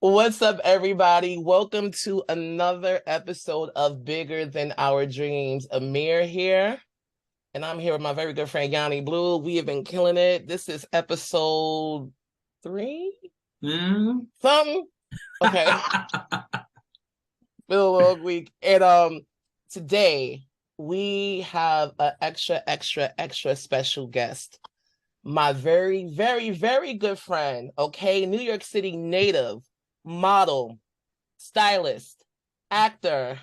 What's up, everybody? Welcome to another episode of Bigger Than Our Dreams. Amir here, and I'm here with my very good friend Yanni Blue. We have been killing it. This is episode 3? Something. Okay. Been a long week. And today we have an extra special guest. My very, very, very good friend, okay, New York City native, model, stylist, actor,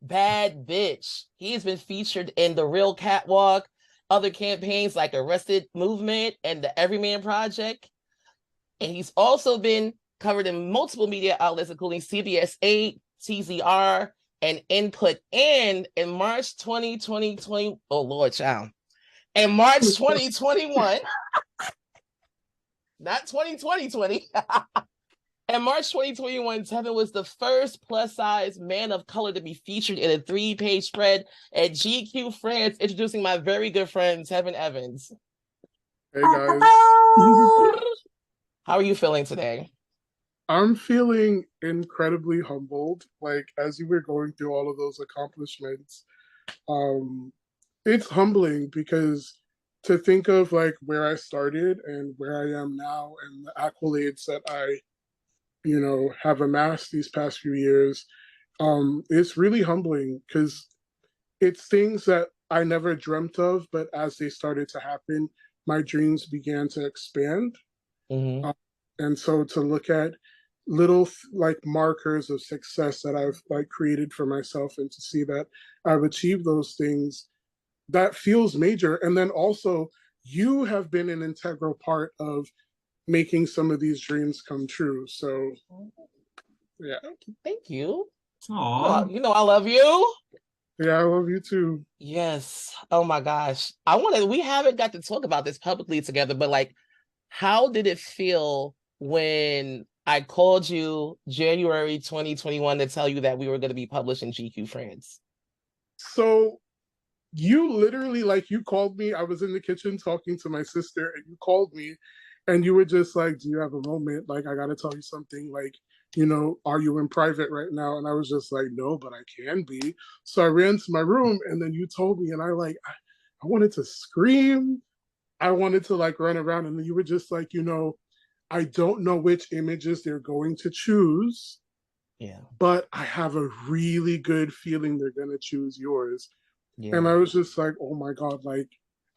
bad bitch. He's been featured in The Real Catwalk, other campaigns like Arrested Movement and the EveryMan Project. And he's also been covered in multiple media outlets, including CBS 8, TZR, and Input. And in March 2020, oh Lord, child. In March 2021, not 2020. In March 2021, Tevin was the first plus-size man of color to be featured in a 3-page spread at GQ France, introducing my very good friend, Tevin Evans. Hey, guys. How are you feeling today? I'm feeling incredibly humbled. Like, as you were going through all of those accomplishments, it's humbling because to think of like where I started and where I am now and the accolades that I, have amassed these past few years, it's really humbling because it's things that I never dreamt of, but as they started to happen, my dreams began to expand. Mm-hmm. And so to look at little like markers of success that I've like created for myself and to see that I've achieved those things, that feels major. And then also you have been an integral part of making some of these dreams come true. So yeah. Thank you. Aww. You know I love you. Yeah, I love you too. Yes. Oh my gosh. We haven't got to talk about this publicly together, but like, how did it feel when I called you January 2021 to tell you that we were going to be published in GQ France? So you literally, like, you called me. I was in the kitchen talking to my sister and you called me and you were just like, do you have a moment? Like, I got to tell you something. Like, are you in private right now? And I was just like, no, but I can be. So I ran to my room and then you told me and I wanted to scream. I wanted to like run around and you were just like, I don't know which images they're going to choose. Yeah. But I have a really good feeling they're going to choose yours. Yeah. And I was just like, oh my God, like,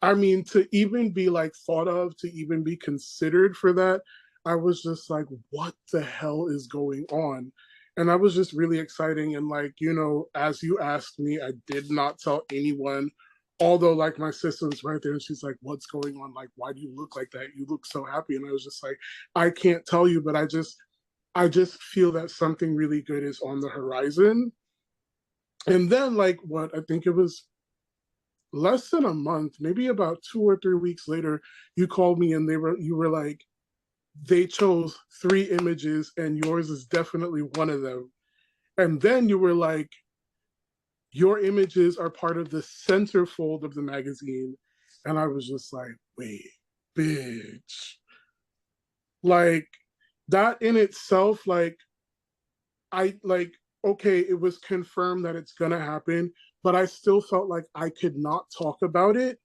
I mean, to even be like thought of, to even be considered for that, I was just like, what the hell is going on? And I was just really exciting. And like, as you asked me, I did not tell anyone. Although, like, my sister was right there and she's like, what's going on? Like, why do you look like that? You look so happy. And I was just like, I can't tell you, but I just feel that something really good is on the horizon. And then, like, what I think it was less than a month, maybe about 2 or 3 weeks later, you called me and you were like, they chose 3 images and yours is definitely one of them. And then you were like, your images are part of the centerfold of the magazine. And I was just like, wait, bitch. Like, that in itself, like, I like, okay, it was confirmed that it's gonna happen, but I still felt like I could not talk about it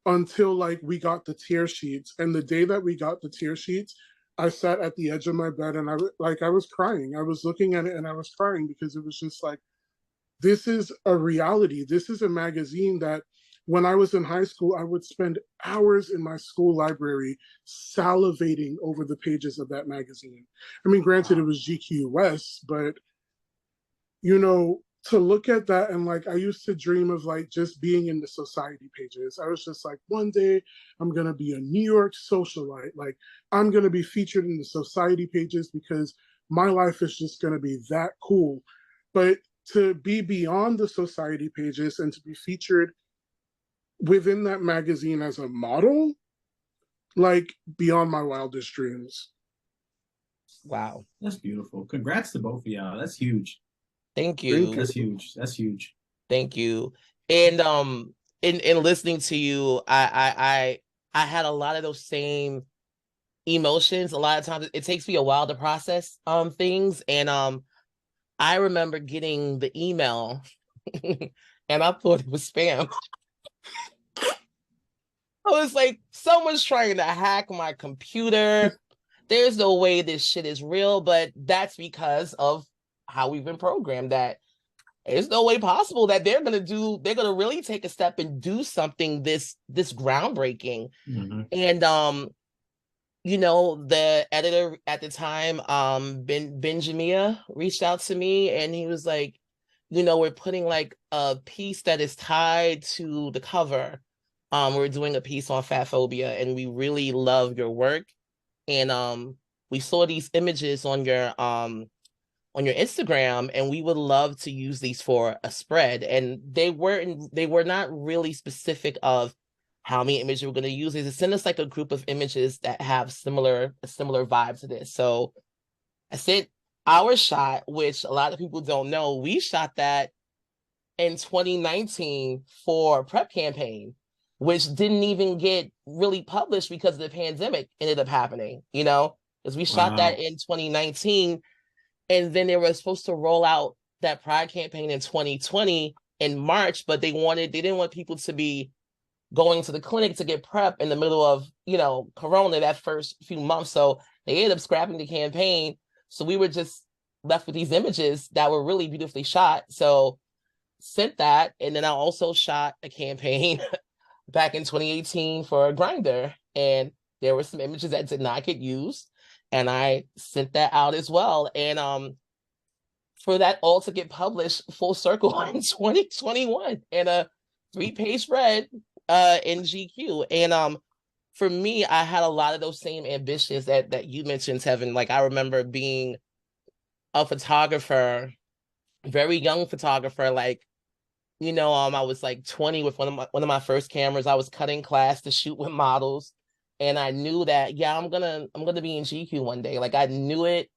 until like we got the tear sheets. And the day that we got the tear sheets, I sat at the edge of my bed and I was crying. I was looking at it and I was crying because it was just like, this is a reality. This is a magazine that when I was in high school, I would spend hours in my school library salivating over the pages of that magazine. I mean, granted, it was GQ West, but to look at that and like I used to dream of like just being in the society pages. I was just like, one day I'm gonna be a New York socialite. Like I'm gonna be featured in the society pages because my life is just gonna be that cool. But to be beyond the society pages and to be featured within that magazine as a model, like beyond my wildest dreams. Wow. That's beautiful. Congrats to both of y'all. That's huge. Thank you. Thank you. That's huge. That's huge. Thank you. And in listening to you, I had a lot of those same emotions. A lot of times it takes me a while to process things. And I remember getting the email and I thought it was spam. I was like, someone's trying to hack my computer. There's no way this shit is real, but that's because of how we've been programmed, that there's no way possible that they're gonna really take a step and do something this groundbreaking. And you know, the editor at the time, Benjamin reached out to me and he was like, you know, we're putting like a piece that is tied to the cover. We're doing a piece on fat phobia and we really love your work. And we saw these images on your Instagram and we would love to use these for a spread. And they were not really specific of how many images we're going to use. They just send us like a group of images that have a similar vibe to this. So I sent our shot, which a lot of people don't know. We shot that in 2019 for a prep campaign, which didn't even get really published because the pandemic ended up happening, you know, because we shot that in 2019. And then they were supposed to roll out that Pride campaign in 2020 in March, but they didn't want people to be going to the clinic to get prep in the middle of, you know, Corona that first few months. So they ended up scrapping the campaign. So we were just left with these images that were really beautifully shot. So sent that. And then I also shot a campaign back in 2018 for Grindr. And there were some images that did not get used. And I sent that out as well. And for that all to get published full circle in 2021 in a 3-page spread in GQ. And for me, I had a lot of those same ambitions that you mentioned, Tevin. Like, I remember being a photographer, very young photographer. Like, you know, I was like 20 with one of my first cameras. I was cutting class to shoot with models. And I knew that, yeah, I'm gonna be in GQ one day. Like, I knew it.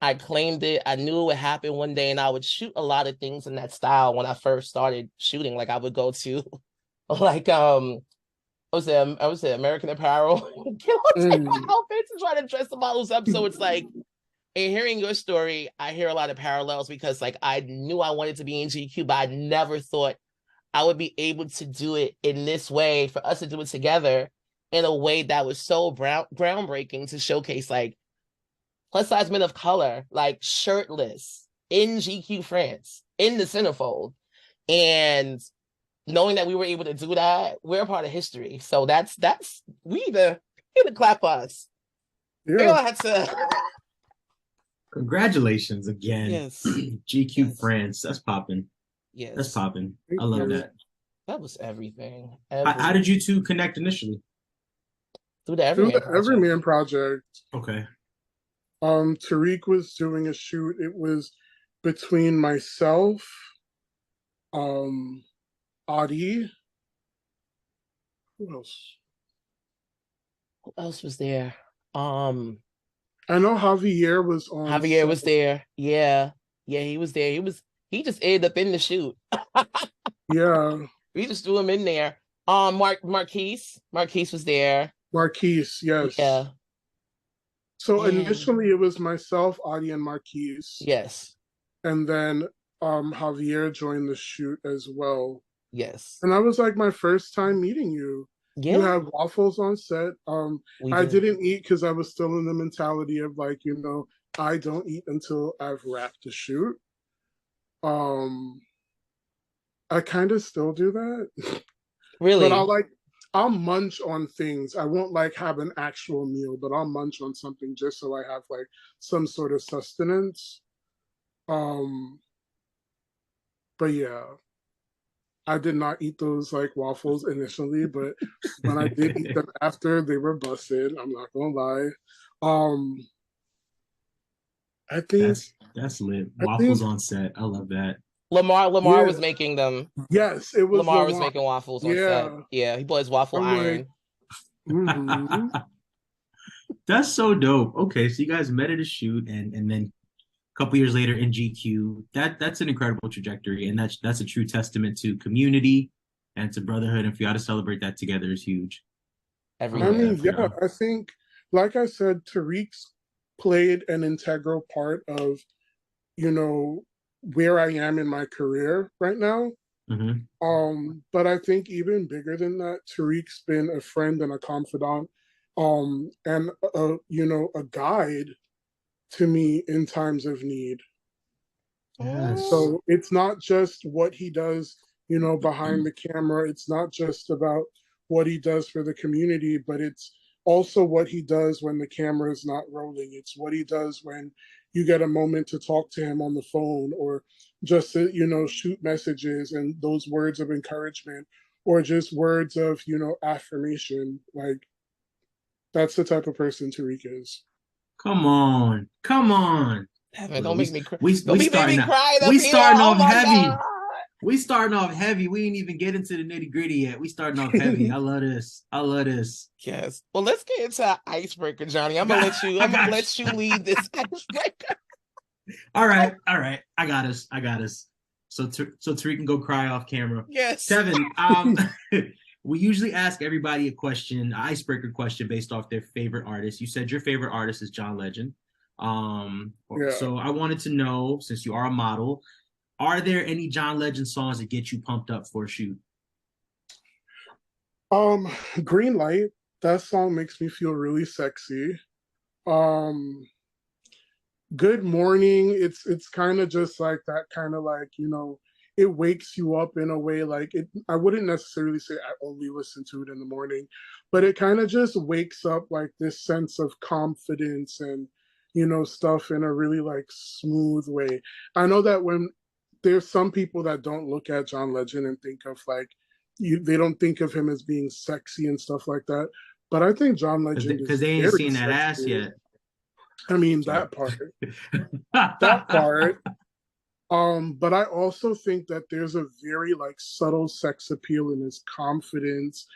I claimed it. I knew it would happen one day. And I would shoot a lot of things in that style when I first started shooting. Like, I would go to like I was at American Apparel, get all type of outfits and try to dress the models up. So it's like, in hearing your story, I hear a lot of parallels because like I knew I wanted to be in GQ, but I never thought I would be able to do it in this way, for us to do it together in a way that was so groundbreaking, to showcase like plus size men of color, like shirtless in GQ France, in the centerfold. And knowing that we were able to do that, we're a part of history. So that's we need to clap us. Yeah. We all had to. Congratulations again. Yes. GQ Yes. France. That's popping. Yes. That's popping. I love that. That was everything. How did you two connect initially? Through the EveryMan project. Okay. Tarik was doing a shoot. It was between myself, Adi. Who else? Who else was there? I know Javier was on. Javier was there. Yeah, he was there. He just ended up in the shoot. Yeah. We just threw him in there. Marquise was there. Marquise, yes. Yeah. So initially it was myself, Adi, and Marquise. Yes. And then Javier joined the shoot as well. Yes. And that was like my first time meeting you. Yeah. You had waffles on set. I didn't eat because I was still in the mentality of like, you know, I don't eat until I've wrapped the shoot. I kind of still do that. Really? But I'll munch on things. I won't like have an actual meal, but I'll munch on something just so I have like some sort of sustenance. But yeah, I did not eat those like waffles initially, but when I did eat them after, they were busted. I'm not gonna lie. I think that's lit. Waffles on set. I love that. Lamar was making them. Yes, it was Lamar was making waffles on set. Yeah, he bought his waffle iron. Like, That's so dope. Okay, so you guys met at a shoot, and then a couple years later in GQ. That's an incredible trajectory, and that's a true testament to community and to brotherhood. And for y'all to celebrate that together is huge. I think like I said, Tarik's played an integral part of, you know, where I am in my career right now. Mm-hmm. But I think even bigger than that, Tarik's been a friend and a confidant, and a guide to me in times of need. Yes. So it's not just what he does, behind the camera. It's not just about what he does for the community, but it's also what he does when the camera is not rolling. It's what he does when you get a moment to talk to him on the phone, or just to, shoot messages and those words of encouragement, or just words of, affirmation. Like, that's the type of person Tarik is. Come on. Come on. Tevin, Well, don't make me cry. we Don't be making starting me out. cry up We here. starting Oh off my God. heavy. We starting off heavy. We ain't even get into the nitty gritty yet. We starting off heavy. I love this. I love this. Yes. Well, let's get into an icebreaker, Johnny. I'm gonna let you. I I'm gonna got let you lead this icebreaker. All right. All right. I got us. I got us. So Tarik can go cry off camera. Yes. Tevin, we usually ask everybody a question, an icebreaker question based off their favorite artist. You said your favorite artist is John Legend. Yeah. So I wanted to know, since you are a model, are there any John Legend songs that get you pumped up for a shoot? Green Light. That song makes me feel really sexy. Um, Good Morning. It's kind of just like that, kind of like, it wakes you up in a way. Like, it, I wouldn't necessarily say I only listen to it in the morning, but it kind of just wakes up like this sense of confidence and, stuff in a really like smooth way. I know that when there's some people that don't look at John Legend and think of like, they don't think of him as being sexy and stuff like that. But I think John Legend Because is they ain't very seen that ass sexy. yet. I mean, Sorry. that part. That part. But I also think that there's a very like subtle sex appeal in his confidence,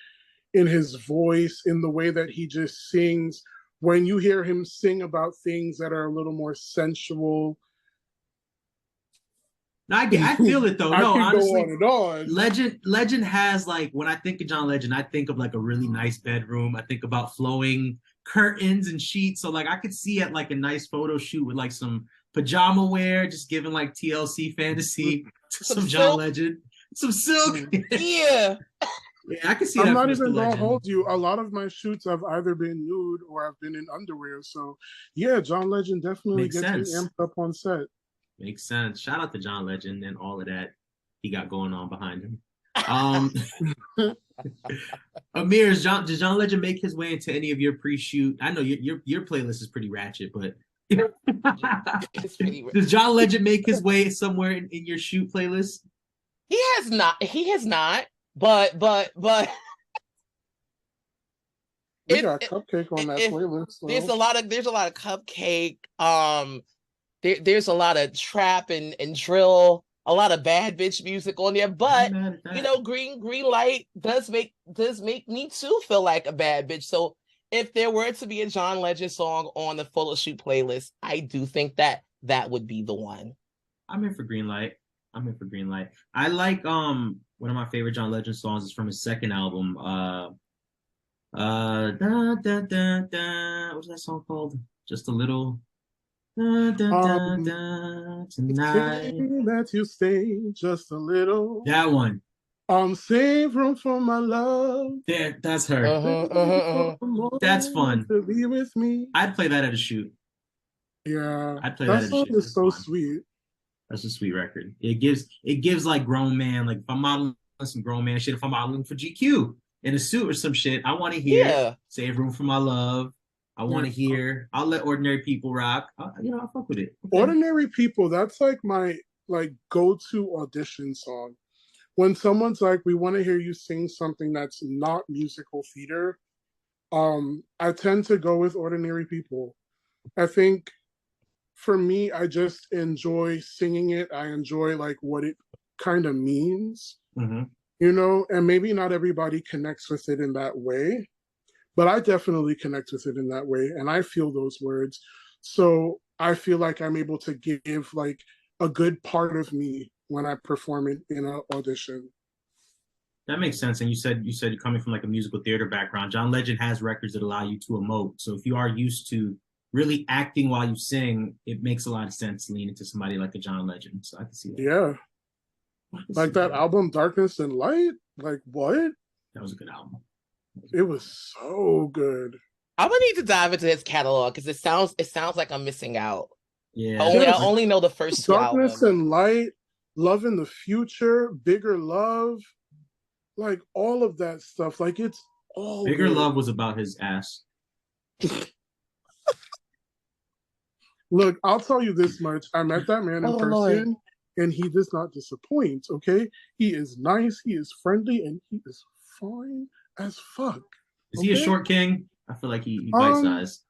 in his voice, in the way that he just sings. When you hear him sing about things that are a little more sensual. No, I feel it though. I No, could go honestly, on and on. Legend has, like, when I think of John Legend, I think of like a really nice bedroom. I think about flowing curtains and sheets. So like I could see at like a nice photo shoot with like some pajama wear, just giving like TLC fantasy to some John Legend, some silk. Yeah. Yeah, I can see I'm that for not Mr. even gonna Legend. hold you. A lot of my shoots have either been nude or I've been in underwear. So yeah, John Legend definitely Makes gets me sense. amped up on set. Makes sense. Shout out to John Legend and all of that he got going on behind him. Amir, did John Legend make his way into any of your pre-shoot? I know your playlist is pretty ratchet, but does John Legend make his way somewhere in your shoot playlist? He has not. He has not. But we got Cupcake on that playlist. So. There's a lot of Cupcake. There's a lot of trap and drill, a lot of bad bitch music on there. But Green Light does make me too feel like a bad bitch. So if there were to be a John Legend song on the Full of Shoot playlist, I do think that would be the one. I'm in for Green Light. I like one of my favorite John Legend songs is from his second album. Da, da, da, da. What's that song called? Just a little. Da, da, da, da, tonight. That you stay just a little. That one. Save room for my love. Yeah, that's her. That's fun. To be with me. I'd play that at a shoot. Yeah, I'd play that at a shoot. That song is so sweet. That's a sweet record. It gives like grown man, like if I'm modeling some grown man shit, if I'm modeling for GQ in a suit or some shit, I want to hear Save Room for My Love. I want to hear I'll Let Ordinary People Rock. I'll fuck with it. Okay. Ordinary People, that's like my go-to audition song. When someone's like, we want to hear you sing something that's not musical theater, I tend to go with Ordinary People. I think for me, I just enjoy singing it. I enjoy like what it kind of means, and maybe not everybody connects with it in that way, but I definitely connect with it in that way. And I feel those words. So I feel like I'm able to give like a good part of me when I perform it in an audition. That makes sense. And you said you're coming from like a musical theater background. John Legend has records that allow you to emote. So if you are used to really acting while you sing, it makes a lot of sense to lean into somebody like a John Legend. So I can see that. Yeah. Like that album Darkness and Light. Like what? That was a good album. It was so good. I'm gonna need to dive into his catalog because it sounds like I'm missing out. Yeah. I only know the first two Darkness albums. and Light, Love in the Future, Bigger Love, like all of that stuff. Like it's all Bigger good. Love was about his ass. Look, I'll tell you this much. I met that man in person, Lord. and he does not disappoint, okay? He is nice, he is friendly, and he is fine as fuck. Is he a short king? I feel like he bites eyes.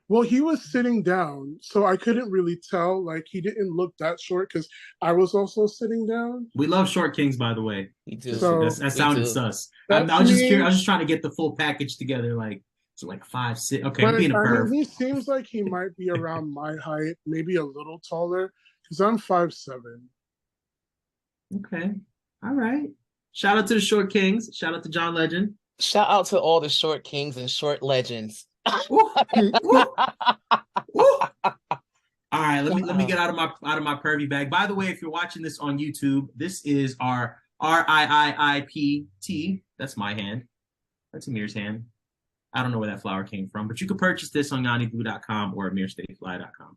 Well, he was sitting down, so I couldn't really tell. Like, he didn't look that short because I was also sitting down. We love short kings, by the way. We do. So, that sounded sus. I was just curious. I was just trying to get the full package together. Like, so like 5, 6. Okay, I'm being a perv. He seems like he might be around my height, maybe a little taller, because I'm 5'7". Okay. All right. Shout out to the short kings. Shout out to John Legend. Shout out to all the short kings and short legends. All right, let me get out of my pervy bag. By the way, if you're watching this on YouTube, this is our RIIIPT. That's my hand. That's Amir's hand. I don't know where that flower came from, but you can purchase this on yanniblue.com or amirstayfly.com.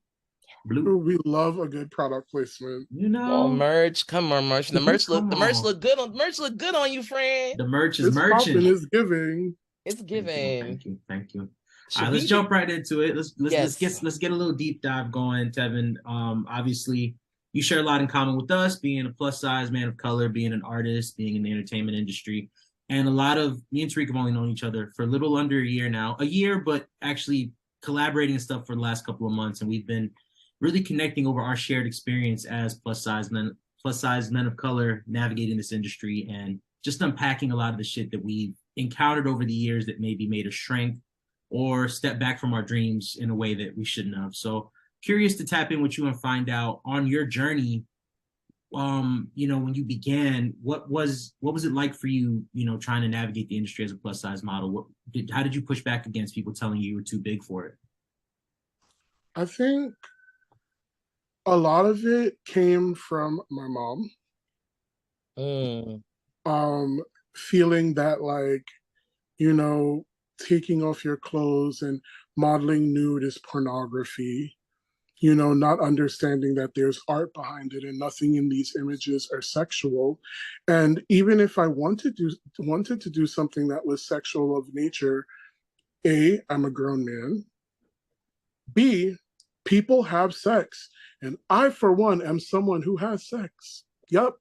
Blue. We love a good product placement. You know, merch. Come on, merch. The merch look good on you, friend. The merch is merchant. It's giving. It's giving. Thank you. All right, let's jump right into it. Let's get a little deep dive going, Tevin. Obviously, you share a lot in common with us, being a plus size man of color, being an artist, being in the entertainment industry, and me and Tarik have only known each other for a little under a year now. A year, but actually collaborating and stuff for the last couple of months, and we've been really connecting over our shared experience as plus size men of color navigating this industry and just unpacking a lot of the shit that we've encountered over the years that maybe made us shrink or step back from our dreams in a way that we shouldn't have. So curious to tap in with you and find out on your journey, when you began, what was it like for you, trying to navigate the industry as a plus size model? How did you push back against people telling you were too big for it? I think a lot of it came from my mom. Feeling that, like, taking off your clothes and modeling nude is pornography, not understanding that there's art behind it and nothing in these images are sexual. And even if I wanted to do something that was sexual of nature, A, I'm a grown man. B, people have sex. And I, for one, am someone who has sex. Yep,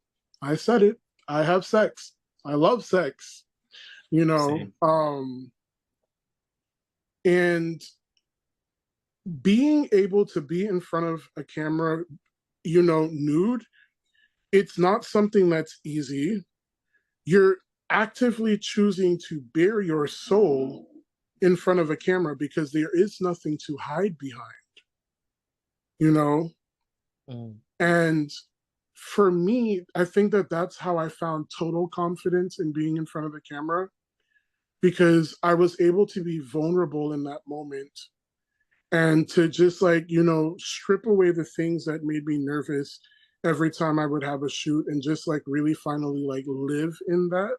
I said it. I have sex. I love sex. Same. And being able to be in front of a camera, nude, it's not something that's easy. You're actively choosing to bare your soul in front of a camera because there is nothing to hide behind, And for me, I think that that's how I found total confidence in being in front of a camera, because I was able to be vulnerable in that moment and to just strip away the things that made me nervous every time I would have a shoot and just really finally live in that.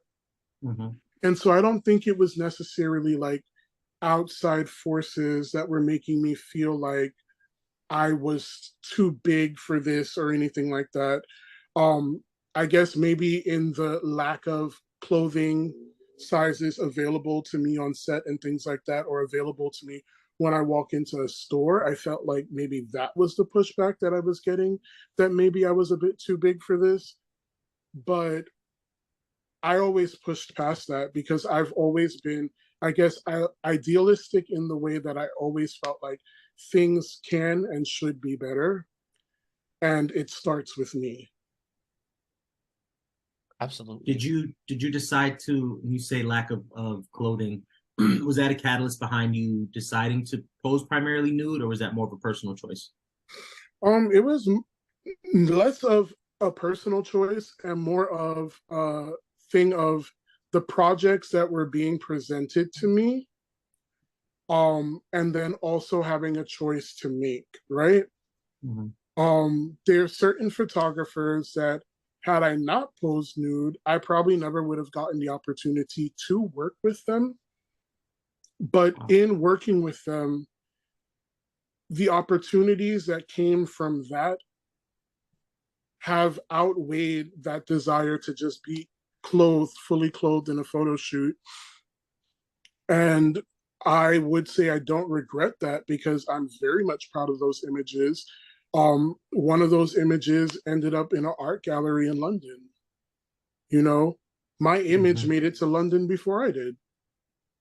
Mm-hmm. And so I don't think it was necessarily outside forces that were making me feel like I was too big for this or anything like that. I guess maybe in the lack of clothing sizes available to me on set and things like that, or available to me when I walk into a store, I felt like maybe that was the pushback that I was getting, that maybe I was a bit too big for this. But I always pushed past that because I've always been, I guess, idealistic in the way that I always felt like things can and should be better. And it starts with me. Absolutely. Did you decide to, when you say lack of clothing, was that a catalyst behind you deciding to pose primarily nude, or was that more of a personal choice? It was less of a personal choice and more of a thing of the projects that were being presented to me, and then also having a choice to make, right? There are certain photographers that, had I not posed nude, I probably never would have gotten the opportunity to work with them. But in working with them, the opportunities that came from that have outweighed that desire to just be fully clothed in a photo shoot. And I would say I don't regret that, because I'm very much proud of those images. One of those images ended up in an art gallery in London. You know, my image made it to London before I did.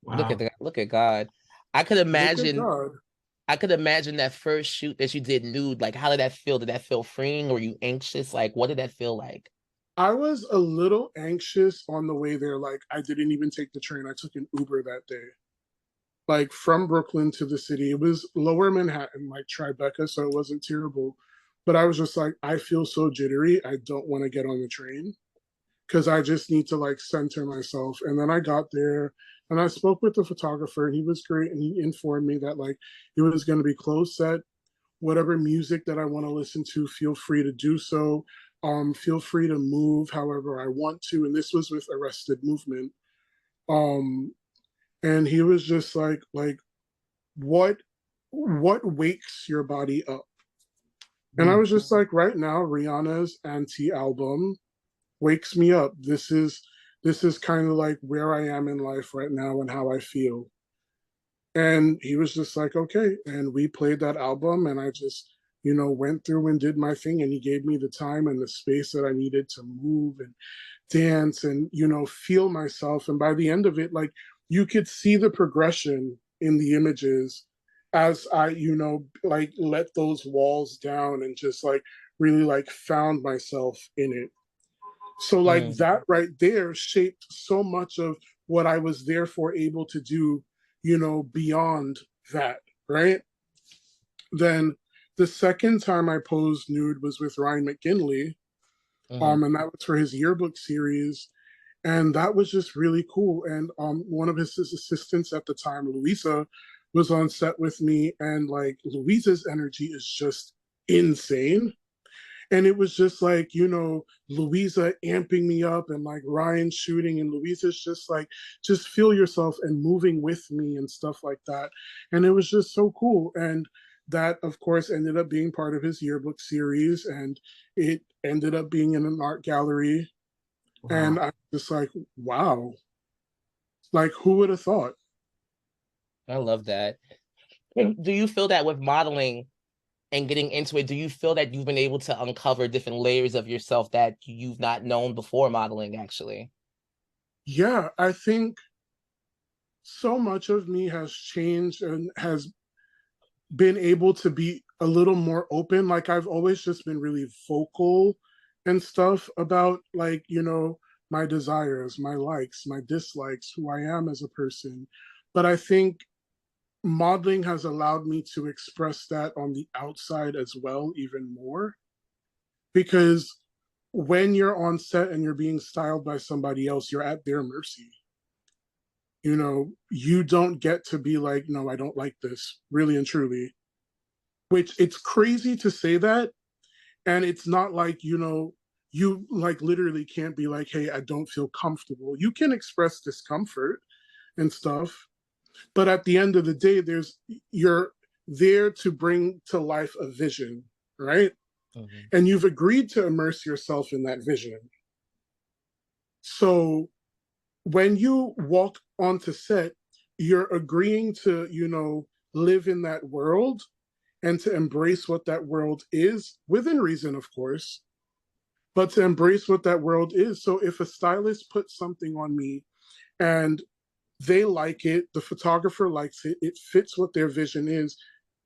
Wow. Look at that. Look at God. I could imagine. Look at God. I could imagine that first shoot that you did nude. Like, how did that feel? Did that feel freeing? Were you anxious? Like, what did that feel like? I was a little anxious on the way there. Like, I didn't even take the train. I took an Uber that day. Like, from Brooklyn to the city. It was lower Manhattan, like Tribeca, so it wasn't terrible. But I was just like, I feel so jittery. I don't want to get on the train, because I just need to like center myself. And then I got there and I spoke with the photographer, and he was great. And he informed me that like it was going to be closed set. Whatever music that I want to listen to, feel free to do so. Feel free to move however I want to. And this was with Arrested Movement. And he was just like what wakes your body up? And I was just like, right now, Rihanna's Anti album wakes me up. This is kind of like where I am in life right now and how I feel. And he was just like, okay. And we played that album, and I just, went through and did my thing. And he gave me the time and the space that I needed to move and dance and, feel myself. And by the end of it, like, you could see the progression in the images as I, like, let those walls down and just like really like found myself in it. So like that right there shaped so much of what I was therefore able to do, beyond that, right? Then the second time I posed nude was with Ryan McGinley, and that was for his yearbook series. And that was just really cool. And one of his assistants at the time, Louisa, was on set with me. And like Louisa's energy is just insane. And it was just like, Louisa amping me up, and like Ryan shooting, and Louisa's just like, just feel yourself and moving with me and stuff like that. And it was just so cool. And that, of course, ended up being part of his yearbook series, and it ended up being in an art gallery. Wow. And I'm just like, wow, like who would have thought? I love that. Do you feel that with modeling and getting into it, do you feel that you've been able to uncover different layers of yourself that you've not known before modeling, actually? Yeah, I think so much of me has changed and has been able to be a little more open. Like, I've always just been really vocal and stuff about, like, my desires, my likes, my dislikes, who I am as a person. But I think modeling has allowed me to express that on the outside as well, even more. Because when you're on set and you're being styled by somebody else, you're at their mercy. You don't get to be like, no, I don't like this, really and truly. Which, it's crazy to say that. And it's not like, you like literally can't be like, hey, I don't feel comfortable. You can express discomfort and stuff. But at the end of the day, you're there to bring to life a vision, right? And you've agreed to immerse yourself in that vision. So when you walk onto set, you're agreeing to, live in that world and to embrace what that world is, within reason, of course, but to embrace what that world is. So if a stylist puts something on me and they like it, the photographer likes it, it fits what their vision is,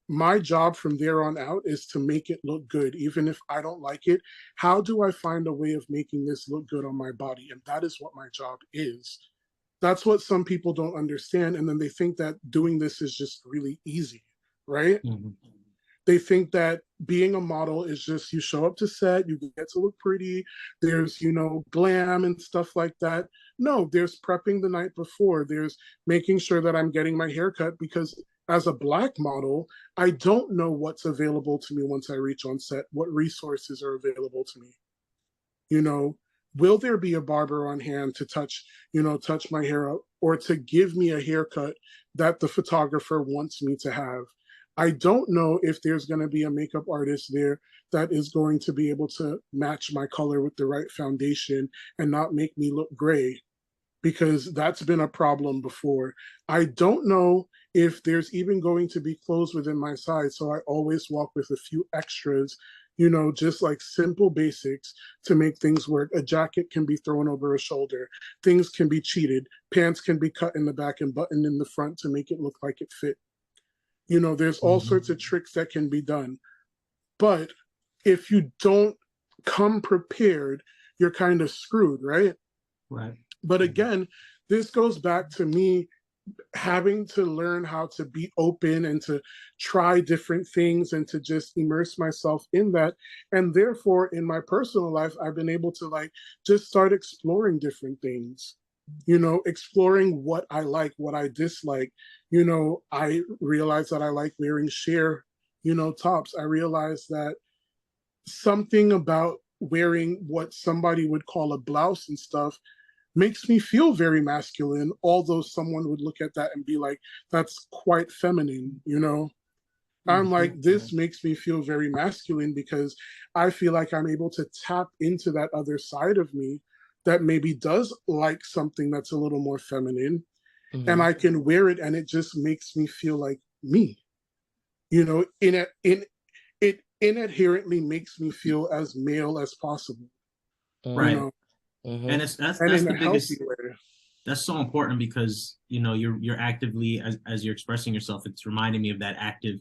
my job from there on out is to make it look good. Even if I don't like it, how do I find a way of making this look good on my body? And that is what my job is. That's what some people don't understand. And then they think that doing this is just really easy, right? They think that being a model is just you show up to set, you get to look pretty, there's, glam and stuff like that. No, there's prepping the night before, there's making sure that I'm getting my hair cut, because as a Black model, I don't know what's available to me once I reach on set, what resources are available to me. Will there be a barber on hand to touch my hair up, or to give me a haircut that the photographer wants me to have? I don't know if there's going to be a makeup artist there that is going to be able to match my color with the right foundation and not make me look gray, because that's been a problem before. I don't know if there's even going to be clothes within my size, so I always walk with a few extras, just like simple basics to make things work. A jacket can be thrown over a shoulder, things can be cheated, pants can be cut in the back and buttoned in the front to make it look like it fit. There's all sorts of tricks that can be done. But if you don't come prepared, you're kind of screwed, right? Right. But again, this goes back to me having to learn how to be open and to try different things and to just immerse myself in that. And therefore, in my personal life, I've been able to just start exploring different things, exploring what I like, what I dislike. I realized that I like wearing sheer, tops. I realized that something about wearing what somebody would call a blouse and stuff makes me feel very masculine, although someone would look at that and be like, that's quite feminine, I'm like, this makes me feel very masculine, because I feel like I'm able to tap into that other side of me that maybe does like something that's a little more feminine, and I can wear it and it just makes me feel like me. It inherently makes me feel as male as possible. Right. And that's the biggest. That's so important, because you're actively, as you're expressing yourself, it's reminding me of that active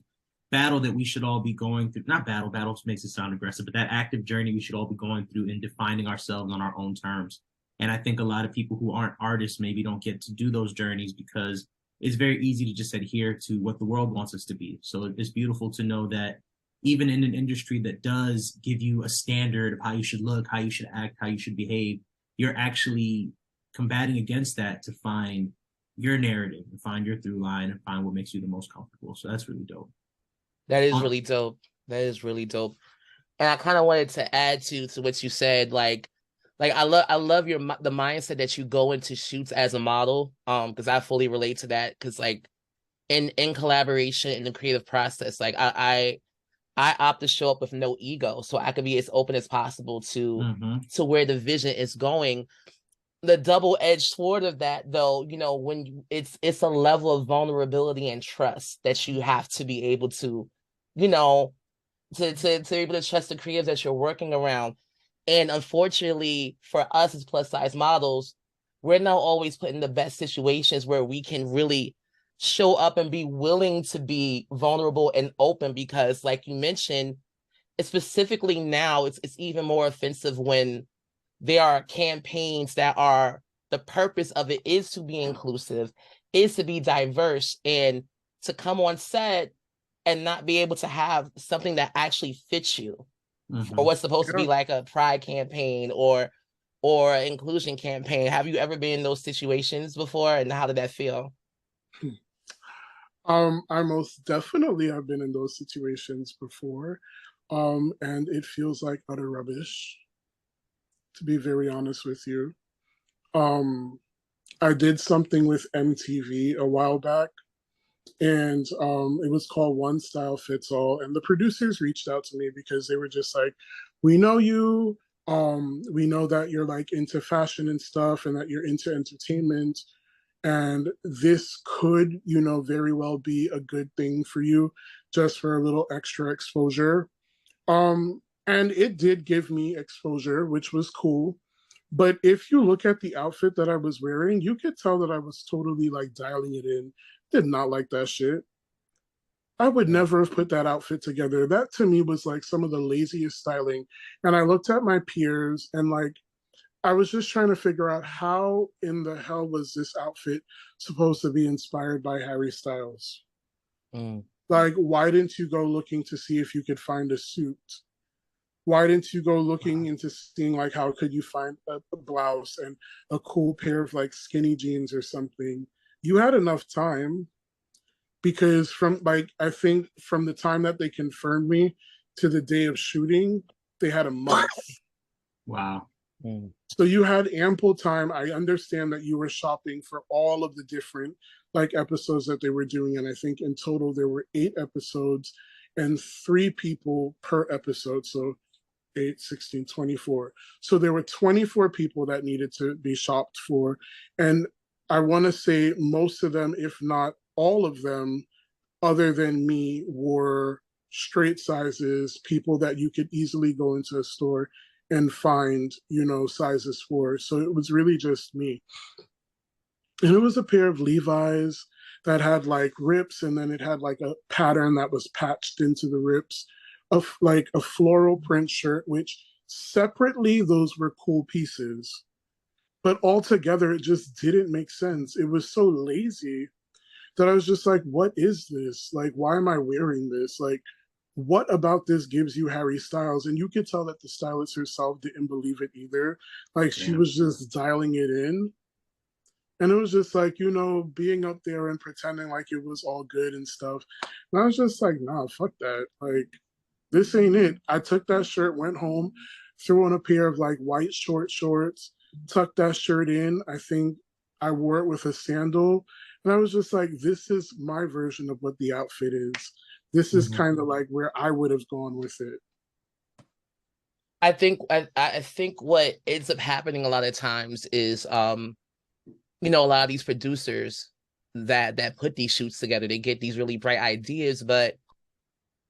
battle that we should all be going through. Not battle makes it sound aggressive, but that active journey we should all be going through in defining ourselves on our own terms. And I think a lot of people who aren't artists maybe don't get to do those journeys, because it's very easy to just adhere to what the world wants us to be. So it's beautiful to know that even in an industry that does give you a standard of how you should look, how you should act, how you should behave, you're actually combating against that to find your narrative and find your through line and find what makes you the most comfortable. So that's really dope. That is really dope. That is really dope. And I kind of wanted to add to what you said, like I love the mindset that you go into shoots as a model, because I fully relate to that, because like in collaboration in the creative process, like I opt to show up with no ego, so I could be as open as possible to where the vision is going. The double-edged sword of that, though, when it's a level of vulnerability and trust that you have to be able to, to be able to trust the creatives that you're working around. And unfortunately for us as plus size models, we're not always put in the best situations where we can really show up and be willing to be vulnerable and open, because like you mentioned, specifically now it's even more offensive when there are campaigns that are, the purpose of it is to be inclusive, is to be diverse, and to come on set and not be able to have something that actually fits you, or what's supposed to be like a pride campaign or inclusion campaign. Have you ever been in those situations before, and how did that feel? I most definitely have been in those situations before, and it feels like utter rubbish, to be very honest with you. I did something with MTV a while back, and it was called One Style Fits All, and the producers reached out to me because they were just like, we know you, we know that you're like into fashion and stuff and that you're into entertainment, and this could very well be a good thing for you, just for a little extra exposure. And it did give me exposure, which was cool. But if you look at the outfit that I was wearing, you could tell that I was totally like dialing it in. Did not like that shit. I would never have put that outfit together. That to me was like some of the laziest styling. And I looked at my peers and like, I was just trying to figure out how in the hell was this outfit supposed to be inspired by Harry Styles? Like, why didn't you go looking to see if you could find a suit? Why didn't you go looking into seeing like how could you find a blouse and a cool pair of like skinny jeans or something? You had enough time, because from like I think from the time that they confirmed me to the day of shooting, they had a month. Wow. So you had ample time. I understand that you were shopping for all of the different like episodes that they were doing, and I think in total there were 8 episodes and 3 people per episode. So 8, 16, 24. So there were 24 people that needed to be shopped for. And I want to say most of them, if not all of them, other than me, were straight sizes, people that you could easily go into a store and find, you know, sizes for. So it was really just me. And it was a pair of Levi's that had like rips, and then it had like a pattern that was patched into the rips of like a floral print shirt, which separately those were cool pieces. But altogether, it just didn't make sense. It was so lazy that I was just like, what is this? Like, why am I wearing this? Like, what about this gives you Harry Styles? And you could tell that the stylist herself didn't believe it either. Like, she was just dialing it in. And it was just like, you know, being up there and pretending like it was all good and stuff. And I was just like, nah, fuck that. Like, this ain't it. I took that shirt, went home, threw on a pair of like white short shorts, tucked that shirt in. I think I wore it with a sandal. And I was just like, this is my version of what the outfit is. This is kind of like where I would have gone with it. I think what ends up happening a lot of times is you know, a lot of these producers that put these shoots together, they get these really bright ideas, but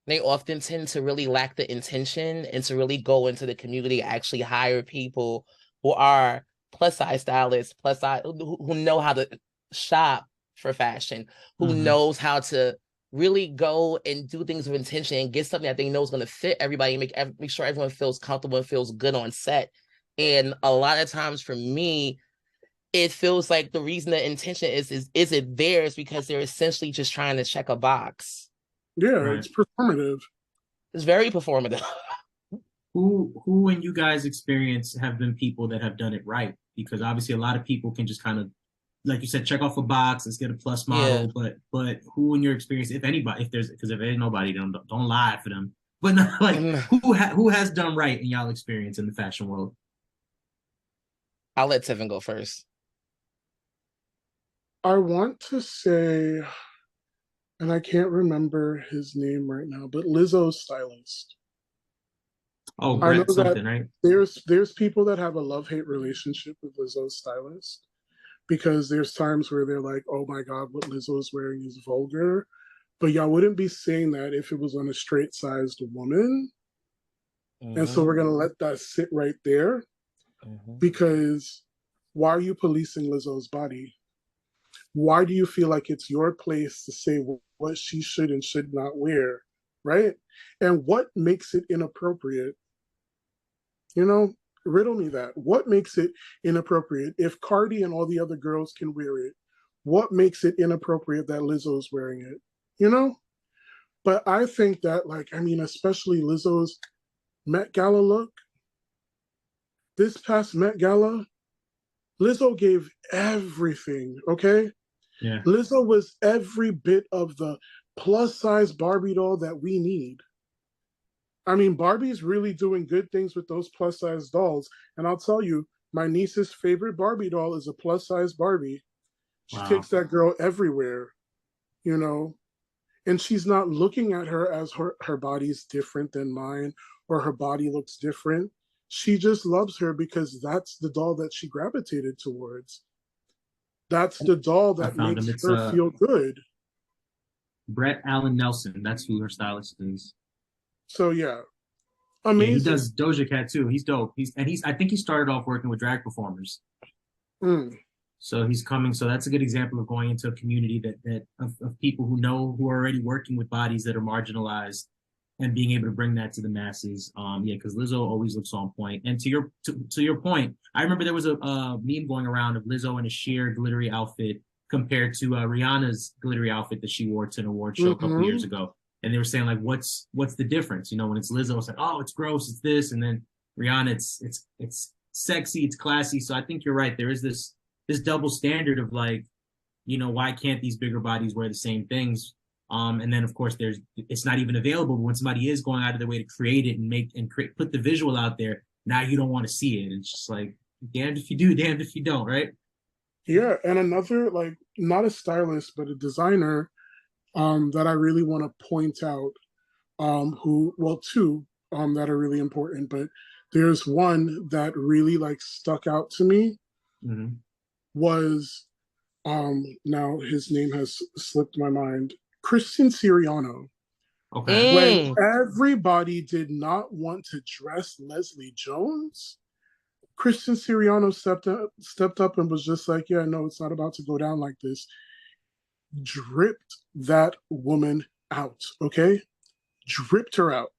they often tend to really lack the intention and to really go into the community, actually hire people who are plus size stylists, plus size, who know how to shop for fashion, who knows how to really go and do things with intention and get something that they know is going to fit everybody and make sure everyone feels comfortable and feels good on set. And a lot of times for me, it feels like the reason the intention is it theirs because they're essentially just trying to check a box. Yeah, right. It's performative. It's very performative. Who in you guys' experience have been people that have done it right? Because obviously a lot of people can just kind of, like you said, check off a box, let's get a plus model. Yeah. But who in your experience, if anybody, because if there's nobody, don't lie for them. But not like who has done right in y'all experience in the fashion world? I'll let Tevin go first. I want to say, and I can't remember his name right now, but Lizzo's stylist. Oh, Brett something, right? There's people that have a love-hate relationship with Lizzo's stylist, because there's times where they're like, oh my God, what Lizzo is wearing is vulgar. But y'all wouldn't be saying that if it was on a straight-sized woman. And so we're going to let that sit right there, because why are you policing Lizzo's body? Why do you feel like it's your place to say what she should and should not wear, right? And what makes it inappropriate? You know, riddle me that. What makes it inappropriate? If Cardi and all the other girls can wear it, what makes it inappropriate that Lizzo's wearing it? You know? But I think that, like, I mean, especially Lizzo's Met Gala look, this past Met Gala, Lizzo gave everything, okay? Yeah. Lizzo was every bit of the plus size Barbie doll that we need. I mean, Barbie's really doing good things with those plus size dolls. And I'll tell you, my niece's favorite Barbie doll is a plus size Barbie. She takes that girl everywhere, you know? And she's not looking at her as her body's different than mine, or her body looks different. She just loves her because that's the doll that she gravitated towards. That's the doll that makes her feel good. Brett Allen Nelson, that's who her stylist is. So yeah, amazing. Yeah, he does Doja Cat too. He's dope. I think he started off working with drag performers. So he's coming. So that's a good example of going into a community of people who are already working with bodies that are marginalized, and being able to bring that to the masses. Because Lizzo always looks on point. And to your point, I remember there was a meme going around of Lizzo in a sheer glittery outfit compared to Rihanna's glittery outfit that she wore to an award show a couple years ago. and they were saying like, what's the difference? You know, when it's Lizzo, it's like, oh, it's gross, it's this, and then Rihanna, it's sexy, it's classy. So I think you're right. There is this double standard of like, you know, why can't these bigger bodies wear the same things? And then of course it's not even available. But when somebody is going out of their way to create it and put the visual out there, now you don't want to see it. It's just like, damned if you do, damned if you don't, right? Yeah, and another, like, not a stylist but a designer that I really want to point out, who, well, two that are really important, but there's one that really like stuck out to me, Mm-hmm. was now his name has slipped my mind, Christian Siriano. Okay. When Mm. everybody did not want to dress Leslie Jones, Christian Siriano stepped up and was just like, yeah, no, it's not about to go down like this. Dripped that woman out, okay? Dripped her out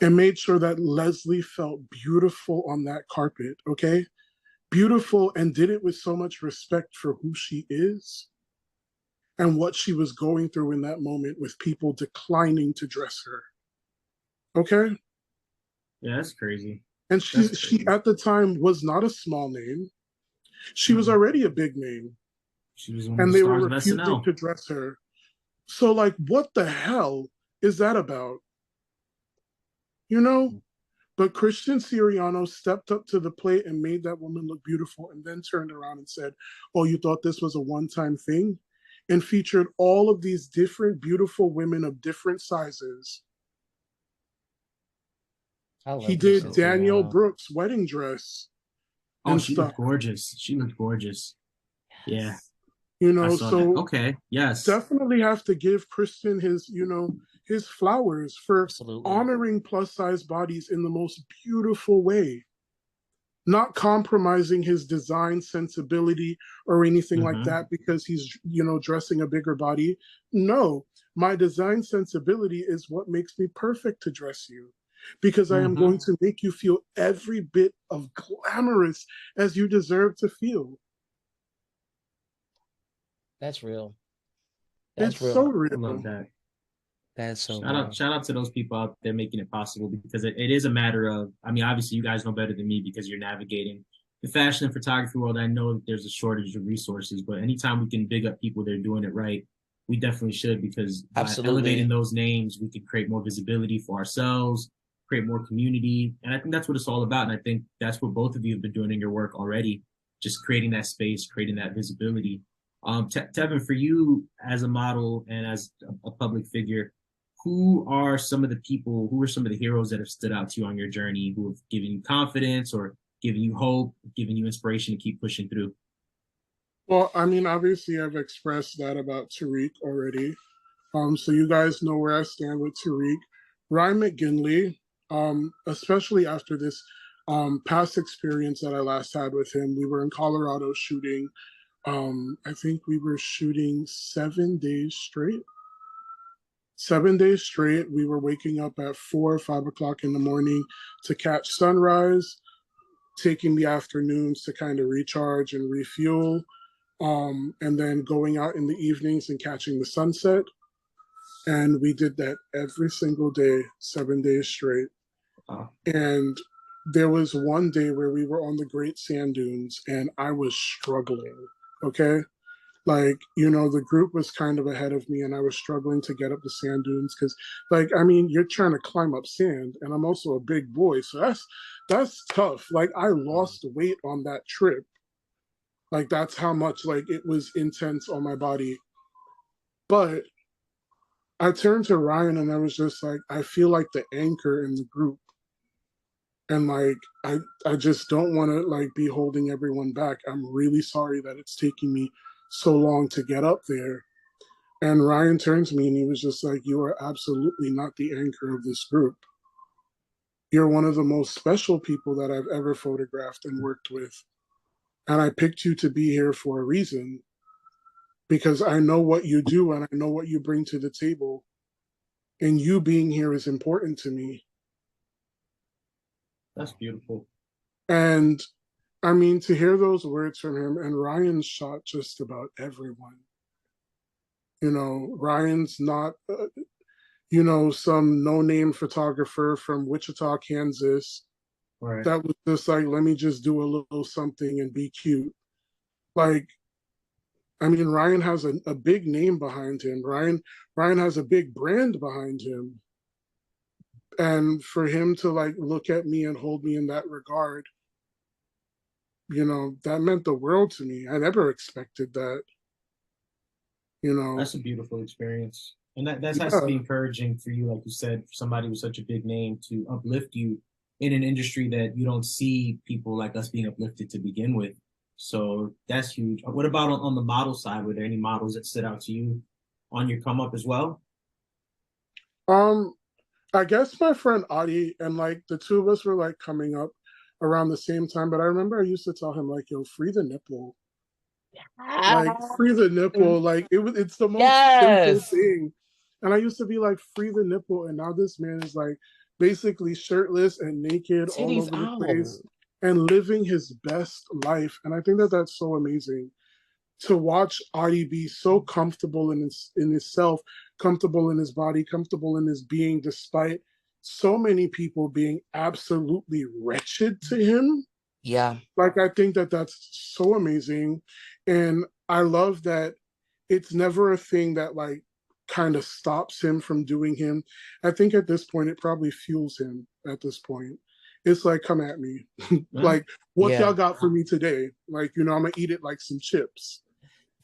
and made sure that Leslie felt beautiful on that carpet, okay? Beautiful, and did it with so much respect for who she is and what she was going through in that moment with people declining to dress her. Okay? Yeah, that's crazy. And That's she crazy. at the time was not a small name. She was Mm-mm. already a big name. She was one of And the they were stars of refusing SNL. to dress her. So, like, what the hell is that about? You know? But Christian Siriano stepped up to the plate and made that woman look beautiful, and then turned around and said, oh, you thought this was a one-time thing? And featured all of these different beautiful women of different sizes. I He love did Christian Danielle Siriano. Brooks' wedding dress Oh, and she stuff, looked gorgeous. She looked gorgeous. Yeah, Yes. you I know. saw that. So Okay. Yes. definitely have to give Christian his, his flowers for Absolutely. honoring plus size bodies in the most beautiful way, not compromising his design sensibility or anything like Mm-hmm. that because he's, dressing a bigger body. No, my design sensibility is what makes me perfect to dress you, because I am Mm-hmm. going to make you feel every bit of glamorous as you deserve to feel. That's real. It's That's so real. I love real. that. That's so Shout out, real. shout out to those people out there making it possible, because it is a matter of, I mean, obviously you guys know better than me because you're navigating the fashion and photography world. I know that there's a shortage of resources, but anytime we can big up people that are doing it right, we definitely should, because by elevating Absolutely. those names, we can create more visibility for ourselves, create more community. And I think that's what it's all about. And I think that's what both of you have been doing in your work already, just creating that space, creating that visibility. Tevin, for you as a model and as a public figure, who are some of the people, who are some of the heroes that have stood out to you on your journey, who have given you confidence or given you hope, given you inspiration to keep pushing through? Well, I mean, obviously, I've expressed that about Tarik already. So you guys know where I stand with Tarik. Ryan McGinley, especially after this past experience that I last had with him. We were in Colorado shooting. I think we were shooting 7 days straight. 7 days straight. We were waking up at 4 or 5 o'clock in the morning to catch sunrise, taking the afternoons to kind of recharge and refuel, and then going out in the evenings and catching the sunset. And we did that every single day, 7 days straight. Uh, And there was one day where we were on the Great Sand Dunes and I was struggling. Okay. Like, the group was kind of ahead of me and I was struggling to get up the sand dunes because, like, I mean, you're trying to climb up sand and I'm also a big boy. So that's tough. Like, I lost weight on that trip. Like, that's how much, like, it was intense on my body. But I turned to Ryan and I was just like, I feel like the anchor in the group. And like I just don't want to like be holding everyone back. I'm really sorry that it's taking me so long to get up there. And Ryan turned to me and he was just like, you are absolutely not the anchor of this group. You're one of the most special people that I've ever photographed and worked with. And I picked you to be here for a reason, because I know what you do and I know what you bring to the table. And you being here is important to me. that's beautiful. And I mean, to hear those words from him, and Ryan shot just about everyone. Ryan's not, you know, some no-name photographer from Wichita, Kansas, Right. that was just like, let me just do a little something and be cute. Like, I mean, Ryan has a big name behind him. Ryan has a big brand behind him. And for him to like look at me and hold me in that regard, you know, that meant the world to me. I never expected that, you know. That's a beautiful experience. And that has to be Yeah. encouraging for you, like you said, for somebody with such a big name to uplift you in an industry that you don't see people like us being uplifted to begin with. So that's huge. What about on the model side? Were there any models that stood out to you on your come up as well? Um, I guess my friend Adi and like the two of us were like coming up around the same time, but I remember I used to tell him like, yo, free the nipple. Like free the nipple. Like it's the most simple Yes. thing. And I used to be like, free the nipple. And now this man is like basically shirtless and naked all Titties over the out. place and living his best life. And I think that that's so amazing to watch Adi be so comfortable in himself, comfortable in his body, comfortable in his being, despite so many people being absolutely wretched to him. Yeah. Like, I think that that's so amazing. And I love that it's never a thing that, like, kind of stops him from doing him. I think at this point, it probably fuels him at this point. It's like, come at me. Yeah. Like, what Yeah. y'all got for me today? Like, you know, I'm going to eat it like some chips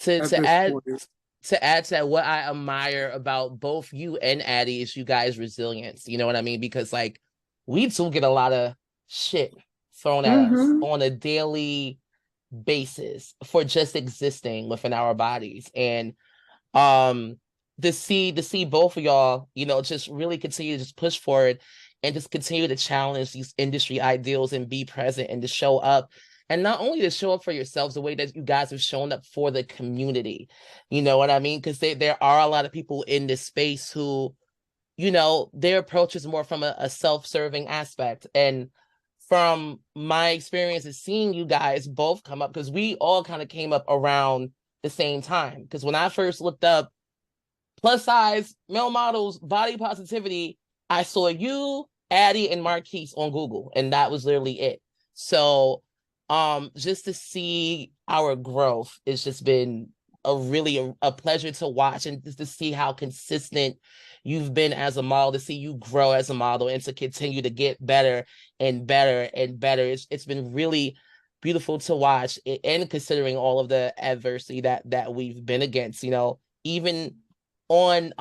To at to this add point. to add to that, what I admire about both you and Addie is you guys' resilience. You know what I mean? Because like we too get a lot of shit thrown at us Mm-hmm. on a daily basis for just existing within our bodies. And um to see both of y'all, you know, just really continue to just push forward and just continue to challenge these industry ideals and be present and to show up, and not only to show up for yourselves the way that you guys have shown up for the community. You know what I mean? Because there are a lot of people in this space who, you know, their approach is more from a self-serving aspect. And from my experience of seeing you guys both come up, because we all kind of came up around the same time. Because when I first looked up plus size male models, body positivity, I saw you, Addie, and Marquise on Google, and that was literally it. So, just to see our growth, it's just been a pleasure to watch, and just to see how consistent you've been as a model, to see you grow as a model, and to continue to get better and better and better. It's been really beautiful to watch, and considering all of the adversity that we've been against, you know, even on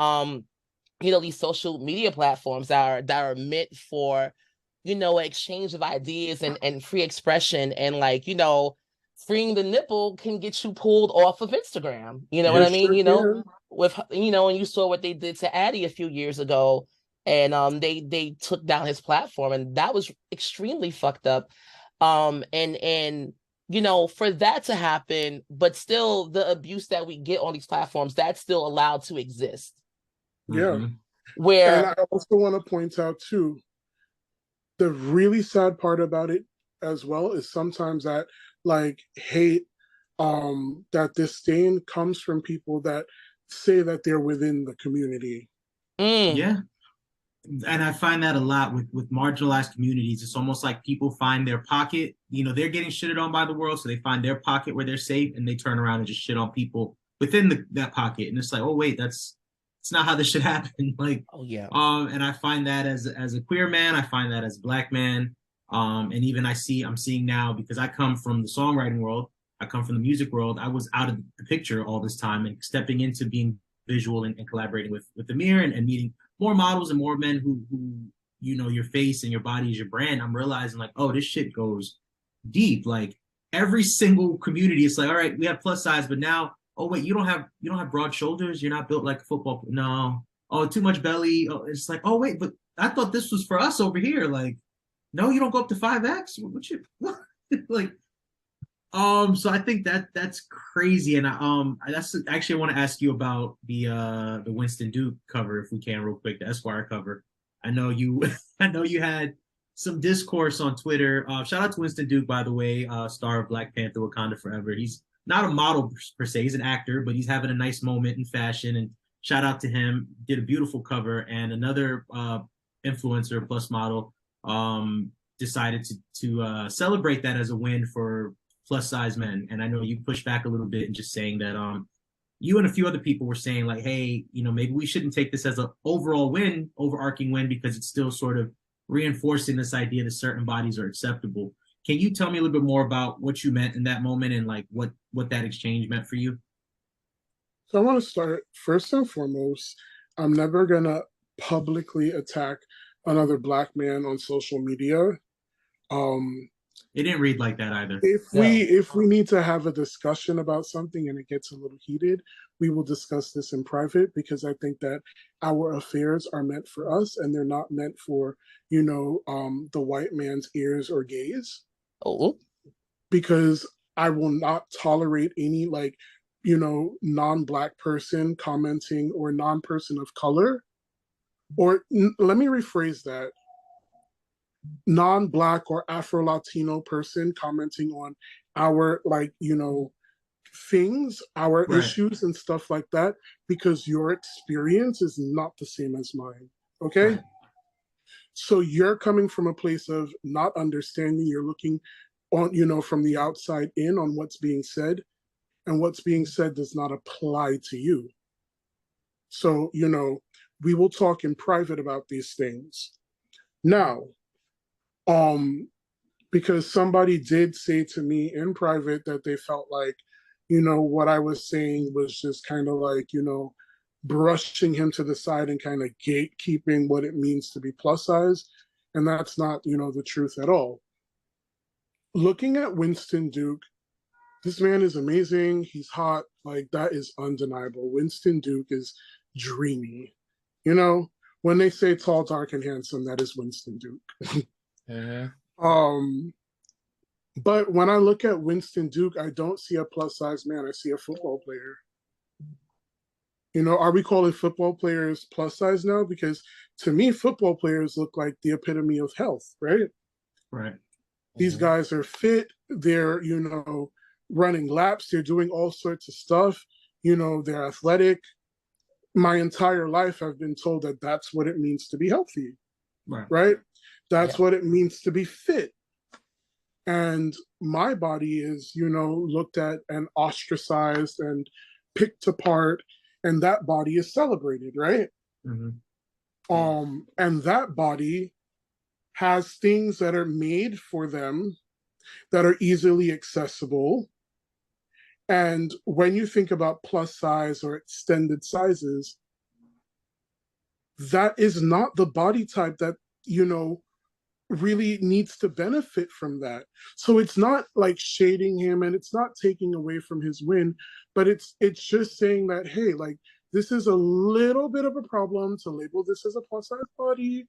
you know, these social media platforms that are meant for, you know, exchange of ideas and free expression, and like, you know, freeing the nipple can get you pulled off of Instagram. You know what Yeah. I It mean? sure You know, can. with, you know, and you saw what they did to Addie a few years ago, and they took down his platform, and that was extremely fucked up. And you know, for that to happen, but still the abuse that we get on these platforms, that's still allowed to exist. Yeah. Mm-hmm. And Where I also want to point out, too, the really sad part about it as well is sometimes that like hate, that disdain comes from people that say that they're within the community. mm, Yeah. And I find that a lot with marginalized communities. It's almost like people find their pocket. You know, they're getting shitted on by the world, so they find their pocket where they're safe, and they turn around and just shit on people within that pocket. And it's like, oh wait, it's not how this should happen. Like, oh yeah. and I find that as a queer man, I find that as a black man, and even I'm seeing now, because I come from the songwriting world, I come from the music world. I was out of the picture all this time, and stepping into being visual and collaborating with Amir and meeting more models and more men who you know, your face and your body is your brand. I'm realizing like, oh, this shit goes deep. Like every single community, it's like, all right, we have plus size, but now, oh wait, you don't have broad shoulders. You're not built like a football. No. Oh, too much belly. Oh, it's like, oh wait, but I thought this was for us over here. Like, no, you don't go up to 5X. What you what? Like, so I think that's crazy, and that's actually I want to ask you about the Winston Duke cover, if we can, real quick, the Esquire cover. I know you, I know you had some discourse on Twitter. Shout out to Winston Duke, by the way, star of Black Panther: Wakanda Forever. He's not a model per se; he's an actor, but he's having a nice moment in fashion, and Shout out to him. Did a beautiful cover, and another influencer plus model decided to celebrate that as a win for plus size men. And I know you pushed back a little bit and just saying that you and a few other people were saying like, hey, maybe we shouldn't take this as an overall win, overarching win, because it's still sort of reinforcing this idea that certain bodies are acceptable. Can you tell me a little bit more about what you meant in that moment and like what that exchange meant for you? So I want to start first and foremost. I'm never gonna publicly attack another Black man on social media. Um, It didn't read like that either. if we need to have a discussion about something and it gets a little heated, we will discuss this in private, because I think that our affairs are meant for us and they're not meant for the white man's ears or gaze. Oh, Because I will not tolerate any non-Black person commenting, or non-person of color, or let me rephrase that, non-Black or Afro-Latino person commenting on our things, our Right. issues and stuff like that, because your experience is not the same as mine. Okay. Right. So you're coming from a place of not understanding. You're looking on, from the outside in on what's being said, and what's being said does not apply to you. So, we will talk in private about these things. Now, because somebody did say to me in private that they felt like, what I was saying was just kind of like, brushing him to the side and kind of gatekeeping what it means to be plus size. And that's not, the truth at all. Looking at Winston Duke, this man is amazing. He's hot. Like, that is undeniable. Winston Duke is dreamy. When they say tall, dark, and handsome, that is Winston Duke. But when I look at Winston Duke, I don't see a plus size man. I see a football player. Are we calling football players plus size now? Because to me, football players look like the epitome of health, right? Right. These guys are fit. They're, running laps. They're doing all sorts of stuff. They're athletic. My entire life, I've been told that that's what it means to be healthy, right? That's what it means to be fit. And my body is, looked at and ostracized and picked apart, and that body is celebrated, right? Mm-hmm. And that body has things that are made for them that are easily accessible. And when you think about plus size or extended sizes, that is not the body type that, really needs to benefit from that. So it's not like shading him, and it's not taking away from his win, but it's just saying that, hey, like, this is a little bit of a problem to label this as a plus size body,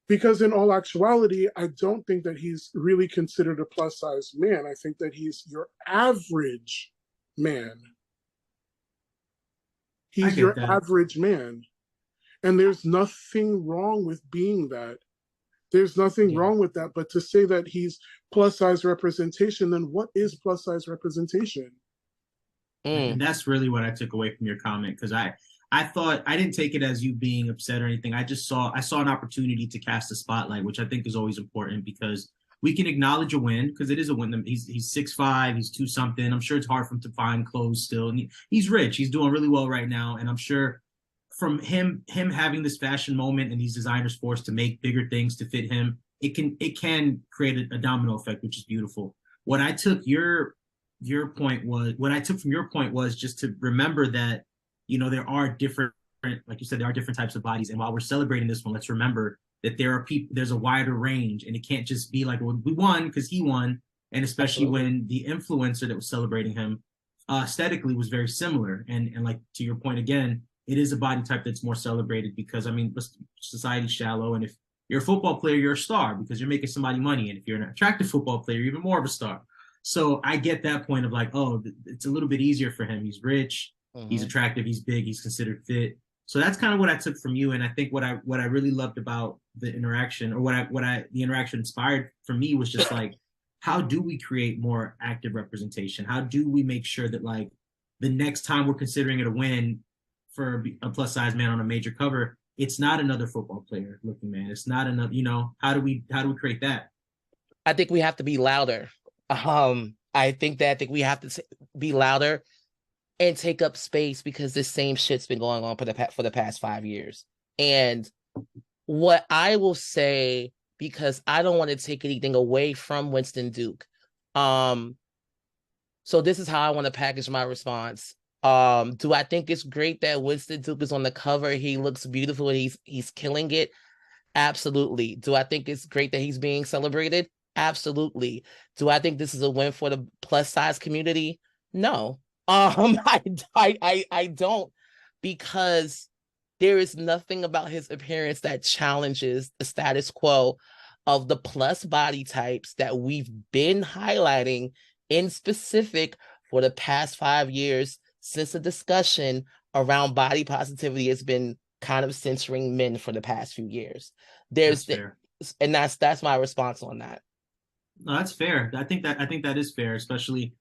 because in all actuality, I don't think that he's really considered a plus size man. I think that he's your average man. He's your average man. And there's nothing wrong with being that. There's nothing wrong with that. But to say that he's plus size representation, then what is plus size representation? And that's really what I took away from your comment, because I thought, I didn't take it as you being upset or anything. I saw an opportunity to cast a spotlight, which I think is always important, because we can acknowledge a win, because it is a win. He's 6'5", he's 2 something. I'm sure it's hard for him to find clothes still. And he's rich. He's doing really well right now. And I'm sure from him having this fashion moment and these designers forced to make bigger things to fit him, it can create a domino effect, which is beautiful. What I took from your point was just to remember that, there are different, like you said, there are different types of bodies. And while we're celebrating this one, let's remember that there's a wider range, and it can't just be like, well, we won because he won. And especially when the influencer that was celebrating him aesthetically was very similar. And like, to your point again, it is a body type that's more celebrated, because society's shallow. And if you're a football player, you're a star because you're making somebody money. And if you're an attractive football player, you're even more of a star. So I get that point of like, oh, it's a little bit easier for him. He's rich, he's attractive, he's big, he's considered fit. So that's kind of what I took from you. And I think what I really loved about the interaction, or the interaction inspired for me, was just like, how do we create more active representation? How do we make sure that, like, the next time we're considering it a win, for a plus size man on a major cover, it's not another football player looking man. It's not another, you know, how do we create that? I think we have to be louder. I think we have to be louder and take up space, because this same shit's been going on for the past 5 years. And what I will say, because I don't want to take anything away from Winston Duke, so this is how I want to package my response. Do I think it's great that Winston Duke is on the cover? He looks beautiful and he's killing it. Absolutely. Do I think it's great that he's being celebrated? Absolutely. Do I think this is a win for the plus size community? No. I don't, because there is nothing about his appearance that challenges the status quo of the plus body types that we've been highlighting in specific for the past 5 years, since the discussion around body positivity has been kind of censoring men for the past few years. That's fair. And that's my response on that. No, that's fair. I think that is fair, especially,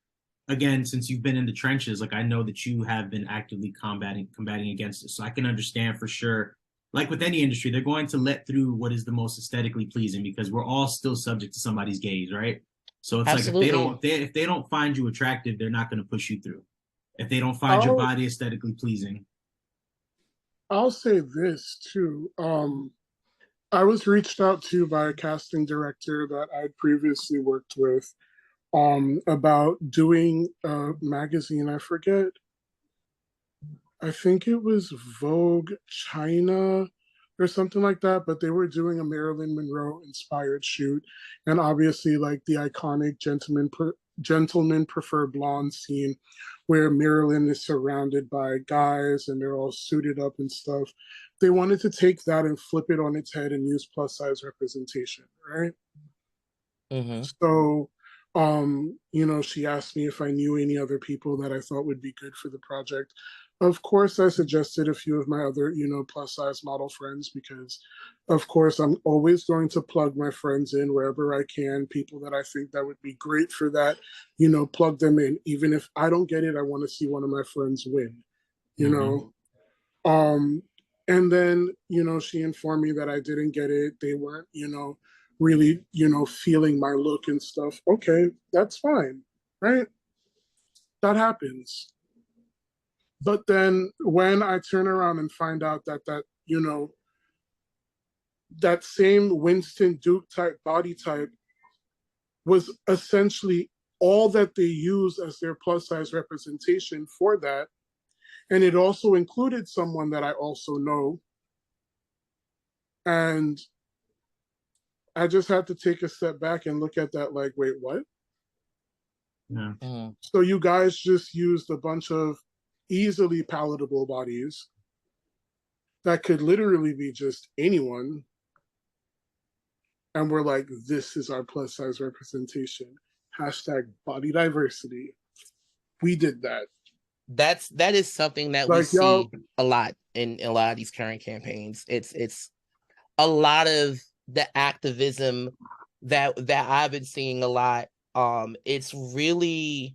again, since you've been in the trenches. Like, I know that you have been actively combating against it. So I can understand for sure. Like with any industry, they're going to let through what is the most aesthetically pleasing, because we're all still subject to somebody's gaze, right? So it's Absolutely. Like if they don't find you attractive, they're not going to push you through. If they don't find your body aesthetically pleasing. I'll say this too. I was reached out to by a casting director that I'd previously worked with about doing a magazine. I think it was Vogue China or something like that, but they were doing a Marilyn Monroe inspired shoot. And obviously, like, the iconic gentlemen prefer blonde scene where Marilyn is surrounded by guys and they're all suited up and stuff. They wanted to take that and flip it on its head and use plus size representation, right? Mm-hmm. So, you know, she asked me if I knew any other people that I thought would be good for the project. Of course, I suggested a few of my other, you know, plus size model friends, because of course I'm always going to plug my friends in wherever I can. People that I think that would be great for that, you know, plug them in. Even if I don't get it, I want to see one of my friends win, you know. And then, you know, she informed me that I didn't get it. They weren't, you know, really, you know, feeling my look and stuff. Okay, that's fine, right? That happens. But then when I turn around and find out that you know, that same Winston Duke type body type was essentially all that they use as their plus size representation for that, and it also included someone that I also know, and I just had to take a step back and look at that like, wait, what? Yeah. So you guys just used a bunch of easily palatable bodies that could literally be just anyone, and we're like, this is our plus size representation. Hashtag body diversity. We did that. That is something that we see a lot in a lot of these current campaigns. It's a lot of the activism that I've been seeing a lot. It's really,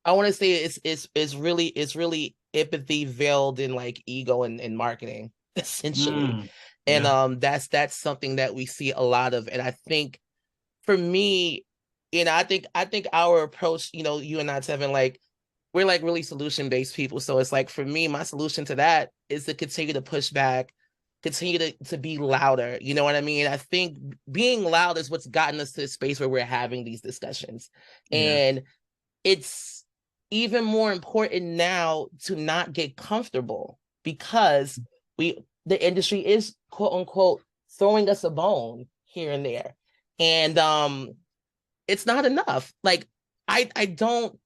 I want to say it's really empathy veiled in like ego and marketing, essentially. And that's something that we see a lot of. And I think for me, you know, I think our approach, you know, you and I, Tevin, like, we're like really solution-based people. So it's like, for me, my solution to that is to continue to push back, continue to be louder. You know what I mean? I think being loud is what's gotten us to the space where we're having these discussions. And it's even more important now to not get comfortable, because the industry is, quote unquote, throwing us a bone here and there. And it's not enough. Like, I don't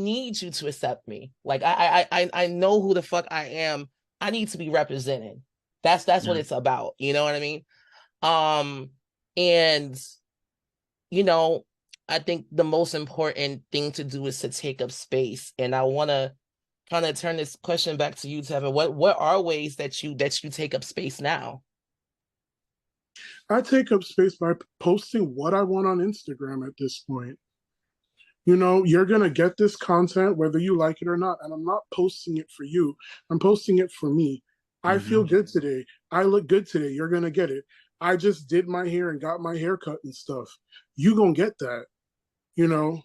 need you to accept me. Like, I know who the fuck I am. I need to be represented. That's what it's about. You know what I mean? And, you know, I think the most important thing to do is to take up space. And I want to kind of turn this question back to you, Tevin. What are ways that you take up space now? I take up space by posting what I want on Instagram at this point. You know, you're going to get this content whether you like it or not. And I'm not posting it for you, I'm posting it for me. I feel good today. I look good today. You're going to get it. I just did my hair and got my hair cut and stuff. You going to get that. You know,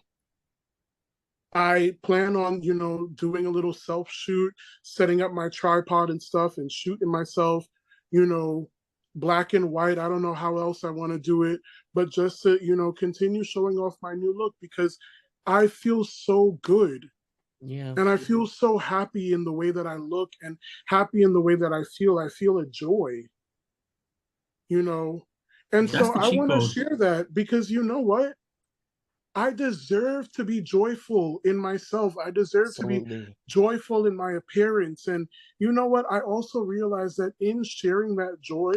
I plan on, you know, doing a little self shoot, setting up my tripod and stuff and shooting myself, you know, black and white. I don't know how else I want to do it, but just to, you know, continue showing off my new look because I feel so good. Yeah. And I feel so happy in the way that I look and happy in the way that I feel. I feel a joy, you know. And That's so the I cheat want to code. share that because you know what? I deserve to be joyful in myself. I deserve to be Absolutely. joyful in my appearance. And you know what? I also realize that in sharing that joy,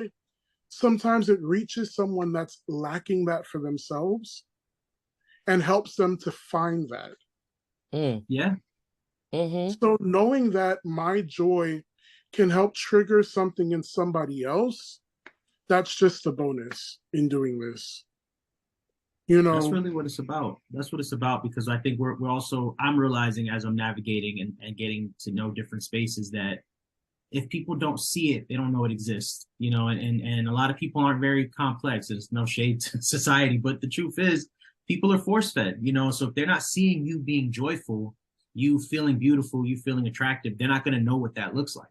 sometimes it reaches someone that's lacking that for themselves and helps them to find that. Yeah. Mm-hmm. So knowing that my joy can help trigger something in somebody else, that's just a bonus in doing this. You That's know, really what it's about. That's what it's about because I think we're also I'm realizing as I'm navigating and getting to know different spaces that if people don't see it, they don't know it exists. You know, and a lot of people aren't very complex. There's no shade to society, but the truth is people are force fed, you know. So if they're not seeing you being joyful, you feeling beautiful, you feeling attractive, they're not gonna know what that looks like.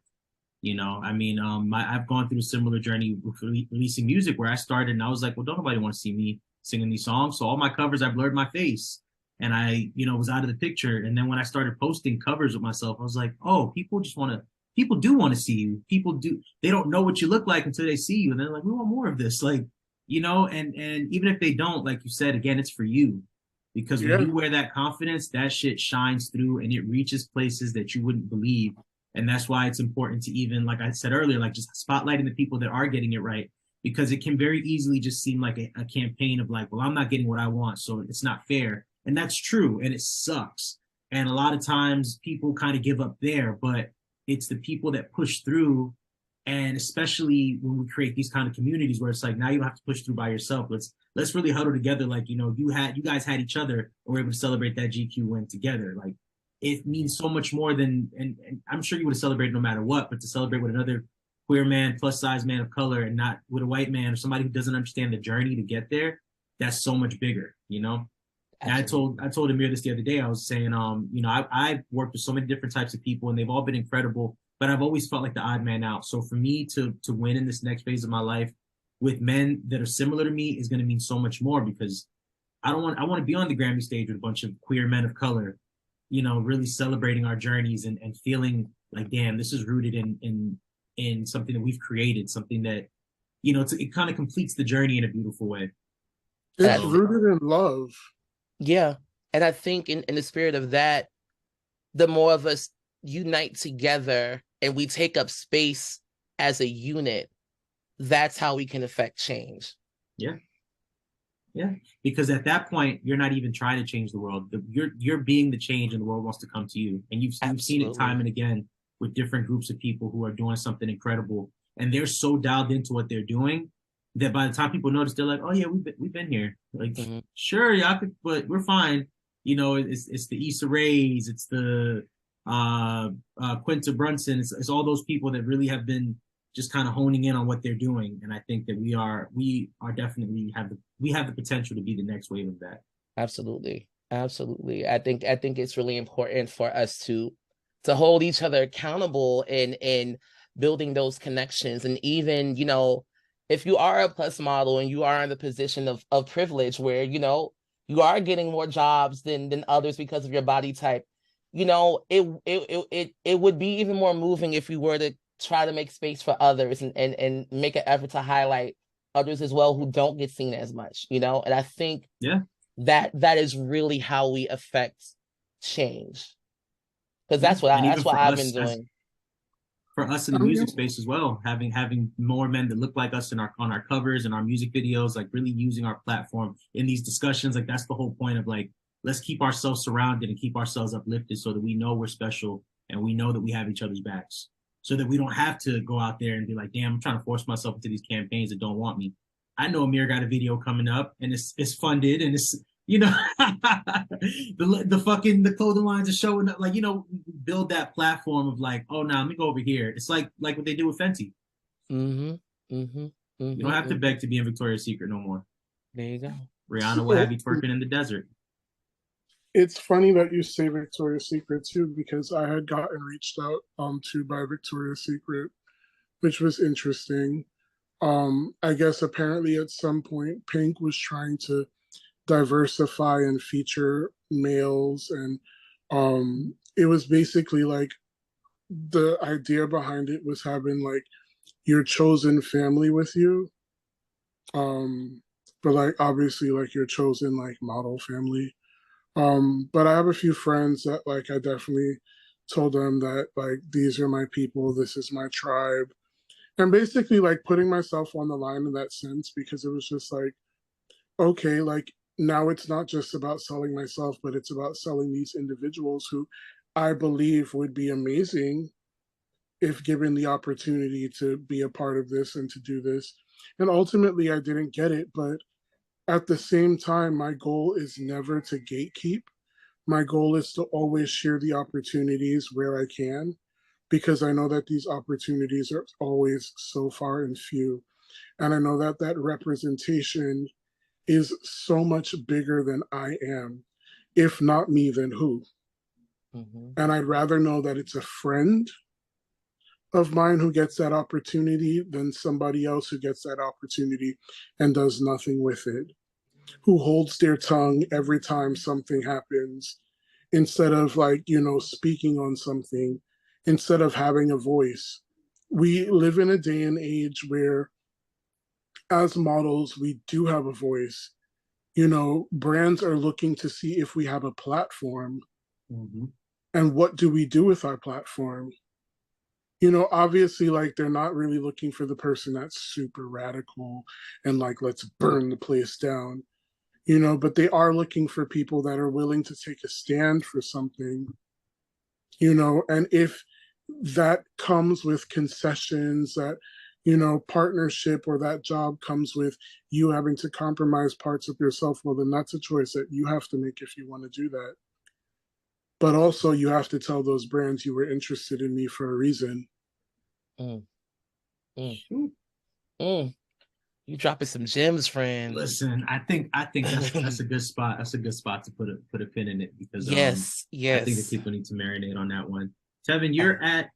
You know, I mean, I've gone through a similar journey with releasing music where I started and I was like, well, don't nobody want to see me singing these songs. So all my covers, I blurred my face and I, you know, was out of the picture. And then when I started posting covers with myself, I was like, oh, people do want to see you. People do, they don't know what you look like until they see you. And they're like, we want more of this. Like, you know, and even if they don't, like you said, again, it's for you. Because when yeah. you wear that confidence, that shit shines through and it reaches places that you wouldn't believe. And that's why it's important to even, like I said earlier, like just spotlighting the people that are getting it right, because it can very easily just seem like a campaign of like, well, I'm not getting what I want, so it's not fair. And that's true. And it sucks. And a lot of times people kind of give up there, but it's the people that push through. And especially when we create these kind of communities where it's like, now you don't have to push through by yourself. Let's really huddle together. Like, you know, you guys had each other and were able to celebrate that GQ win together. Like, it means so much more than, and I'm sure you would have celebrated no matter what, but to celebrate with another queer man, plus size man of color, and not with a white man or somebody who doesn't understand the journey to get there, that's so much bigger, you know? And I told Amir this the other day. I was saying, you know, I've worked with so many different types of people, and they've all been incredible. But I've always felt like the odd man out. So for me to win in this next phase of my life with men that are similar to me is going to mean so much more because I want to be on the Grammy stage with a bunch of queer men of color, you know, really celebrating our journeys and feeling like, damn, this is rooted in something that we've created, something that, you know, it kind of completes the journey in a beautiful way. It's So rooted in love. Yeah. And I think in the spirit of that, the more of us unite together and we take up space as a unit, that's how we can affect change. yeah. Yeah, because at that point, you're not even trying to change the world. You're being the change, and the world wants to come to you. And you've seen it time and again with different groups of people who are doing something incredible, and they're so dialed into what they're doing that by the time people notice, they're like, "Oh yeah, we've been here. Like, sure, y'all could, but we're fine." You know, it's the Issa Raes, it's the Quinta Brunson, it's all those people that really have been just kind of honing in on what they're doing. And I think that we are definitely have the potential to be the next wave of that. Absolutely. Absolutely. I think it's really important for us to hold each other accountable in building those connections. And even, you know, if you are a plus model and you are in the position of privilege where, you know, you are getting more jobs than others because of your body type, you know, it would be even more moving if you were to try to make space for others and make an effort to highlight others as well who don't get seen as much, you know? And I think that is really how we affect change. Because that's what I've been doing. For us in the music space as well, having more men that look like us on our covers and our music videos, like really using our platform in these discussions. Like that's the whole point of like, let's keep ourselves surrounded and keep ourselves uplifted so that we know we're special and we know that we have each other's backs. So that we don't have to go out there and be like, damn, I'm trying to force myself into these campaigns that don't want me. I know Amir got a video coming up and it's funded and it's, You know, the clothing lines are showing up. Like, you know, build that platform of like, oh, now let me go over here. It's like what they do with Fenty. Mm-hmm. Mm-hmm. You don't have to Mm-hmm. beg to be in Victoria's Secret no more. There you go. Rihanna will have you twerking in the desert. It's funny that you say Victoria's Secret too, because I had gotten reached out to by Victoria's Secret, which was interesting. I guess apparently at some point Pink was trying to diversify and feature males, and it was basically like the idea behind it was having like your chosen family with you, um but like obviously like your chosen like model family. But I have a few friends that like I definitely told them that like these are my people, this is my tribe, and basically like putting myself on the line in that sense, because it was just like, okay, like now it's not just about selling myself, but it's about selling these individuals who I believe would be amazing if given the opportunity to be a part of this and to do this. And ultimately, I didn't get it. But at the same time, my goal is never to gatekeep. My goal is to always share the opportunities where I can, because I know that these opportunities are always so far and few. And I know that that representation is so much bigger than I am. If not me, then who? Mm-hmm. And I'd rather know that it's a friend of mine who gets that opportunity than somebody else who gets that opportunity and does nothing with it, who holds their tongue every time something happens, instead of like, you know, speaking on something, instead of having a voice. We live in a day and age where as models we do have a voice. You know, brands are looking to see if we have a platform, Mm-hmm. and what do we do with our platform. You know, obviously like they're not really looking for the person that's super radical and like let's burn the place down, you know, but they are looking for people that are willing to take a stand for something, you know. And if that comes with concessions, that, you know, partnership or that job comes with you having to compromise parts of yourself, well then that's a choice that you have to make if you want to do that. But also you have to tell those brands you were interested in me for a reason. Mm. Mm. Mm. You dropping some gems, friend. Listen, I think that's a good spot. That's a good spot to put a pin in it, because Yes, I think that yes. people need to marinate on that one. Tevin, you're at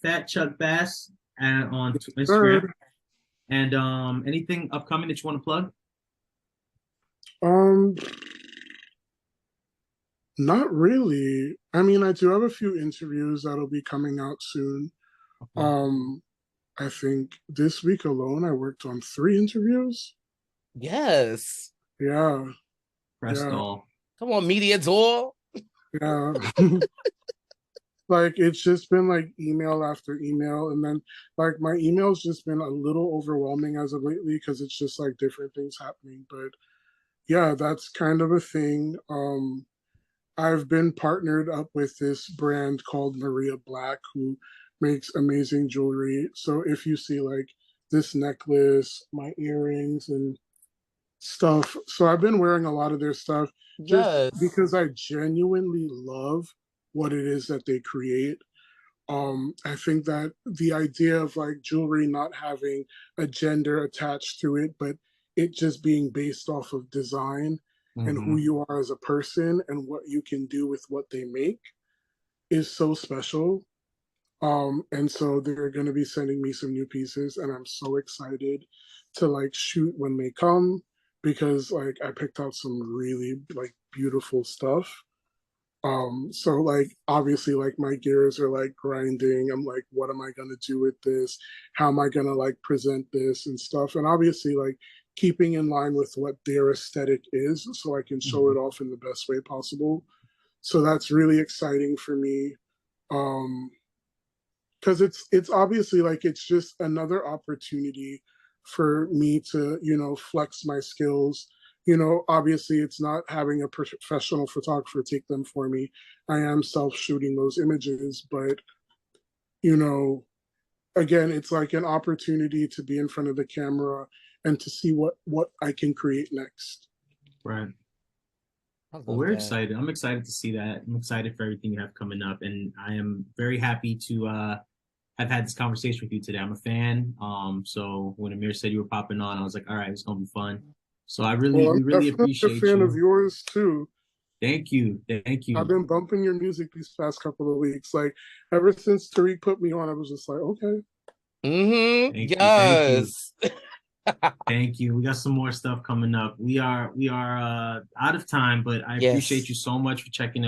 Fat Chuck Bass on Instagram, Third, and anything upcoming that you want to plug? um not really. I mean, I do have a few interviews that'll be coming out soon. Okay. um I think this week alone I worked on 3 interviews. Yes. Yeah, Press yeah, all. Come on, media tour. yeah. Like it's just been like email after email, and then like my email's just been a little overwhelming as of lately because it's just like different things happening. But yeah, that's kind of a thing. I've been partnered up with this brand called Maria Black, who makes amazing jewelry. So if you see like this necklace, my earrings, and stuff, so I've been wearing a lot of their stuff just Yes. because I genuinely love what it is that they create. I think that the idea of like jewelry not having a gender attached to it, but it just being based off of design and who Mm-hmm. you are as a person and what you can do with what they make is so special. And so they're going to be sending me some new pieces, and I'm so excited to like shoot when they come, because like I picked out some really like beautiful stuff. So like obviously like my gears are like grinding. I'm like, what am I gonna do with this? How am I gonna like present this and stuff? And obviously like keeping in line with what their aesthetic is, so I can show Mm-hmm. it off in the best way possible. So that's really exciting for me. Um, because it's obviously like it's just another opportunity for me to, you know, flex my skills. You know, obviously it's not having a professional photographer take them for me. I am self shooting those images, but you know, again, it's like an opportunity to be in front of the camera and to see what I can create next. Right. I Well, love we're that. excited. I'm excited to see that. I'm excited for everything you have coming up, and I am very happy to have had this conversation with you today. I'm a fan. So when Amir said you were popping on, I was like, all right, it's gonna be fun. So Well, I'm we really definitely a appreciate fan of you. yours too. Thank you, thank I've you, been bumping your music these past couple of weeks. Like ever since Tarik put me on, I was just like, okay. thank you, Yes. thank you. We got some more stuff coming up. We are out of time, but I appreciate Yes. you so much for checking in.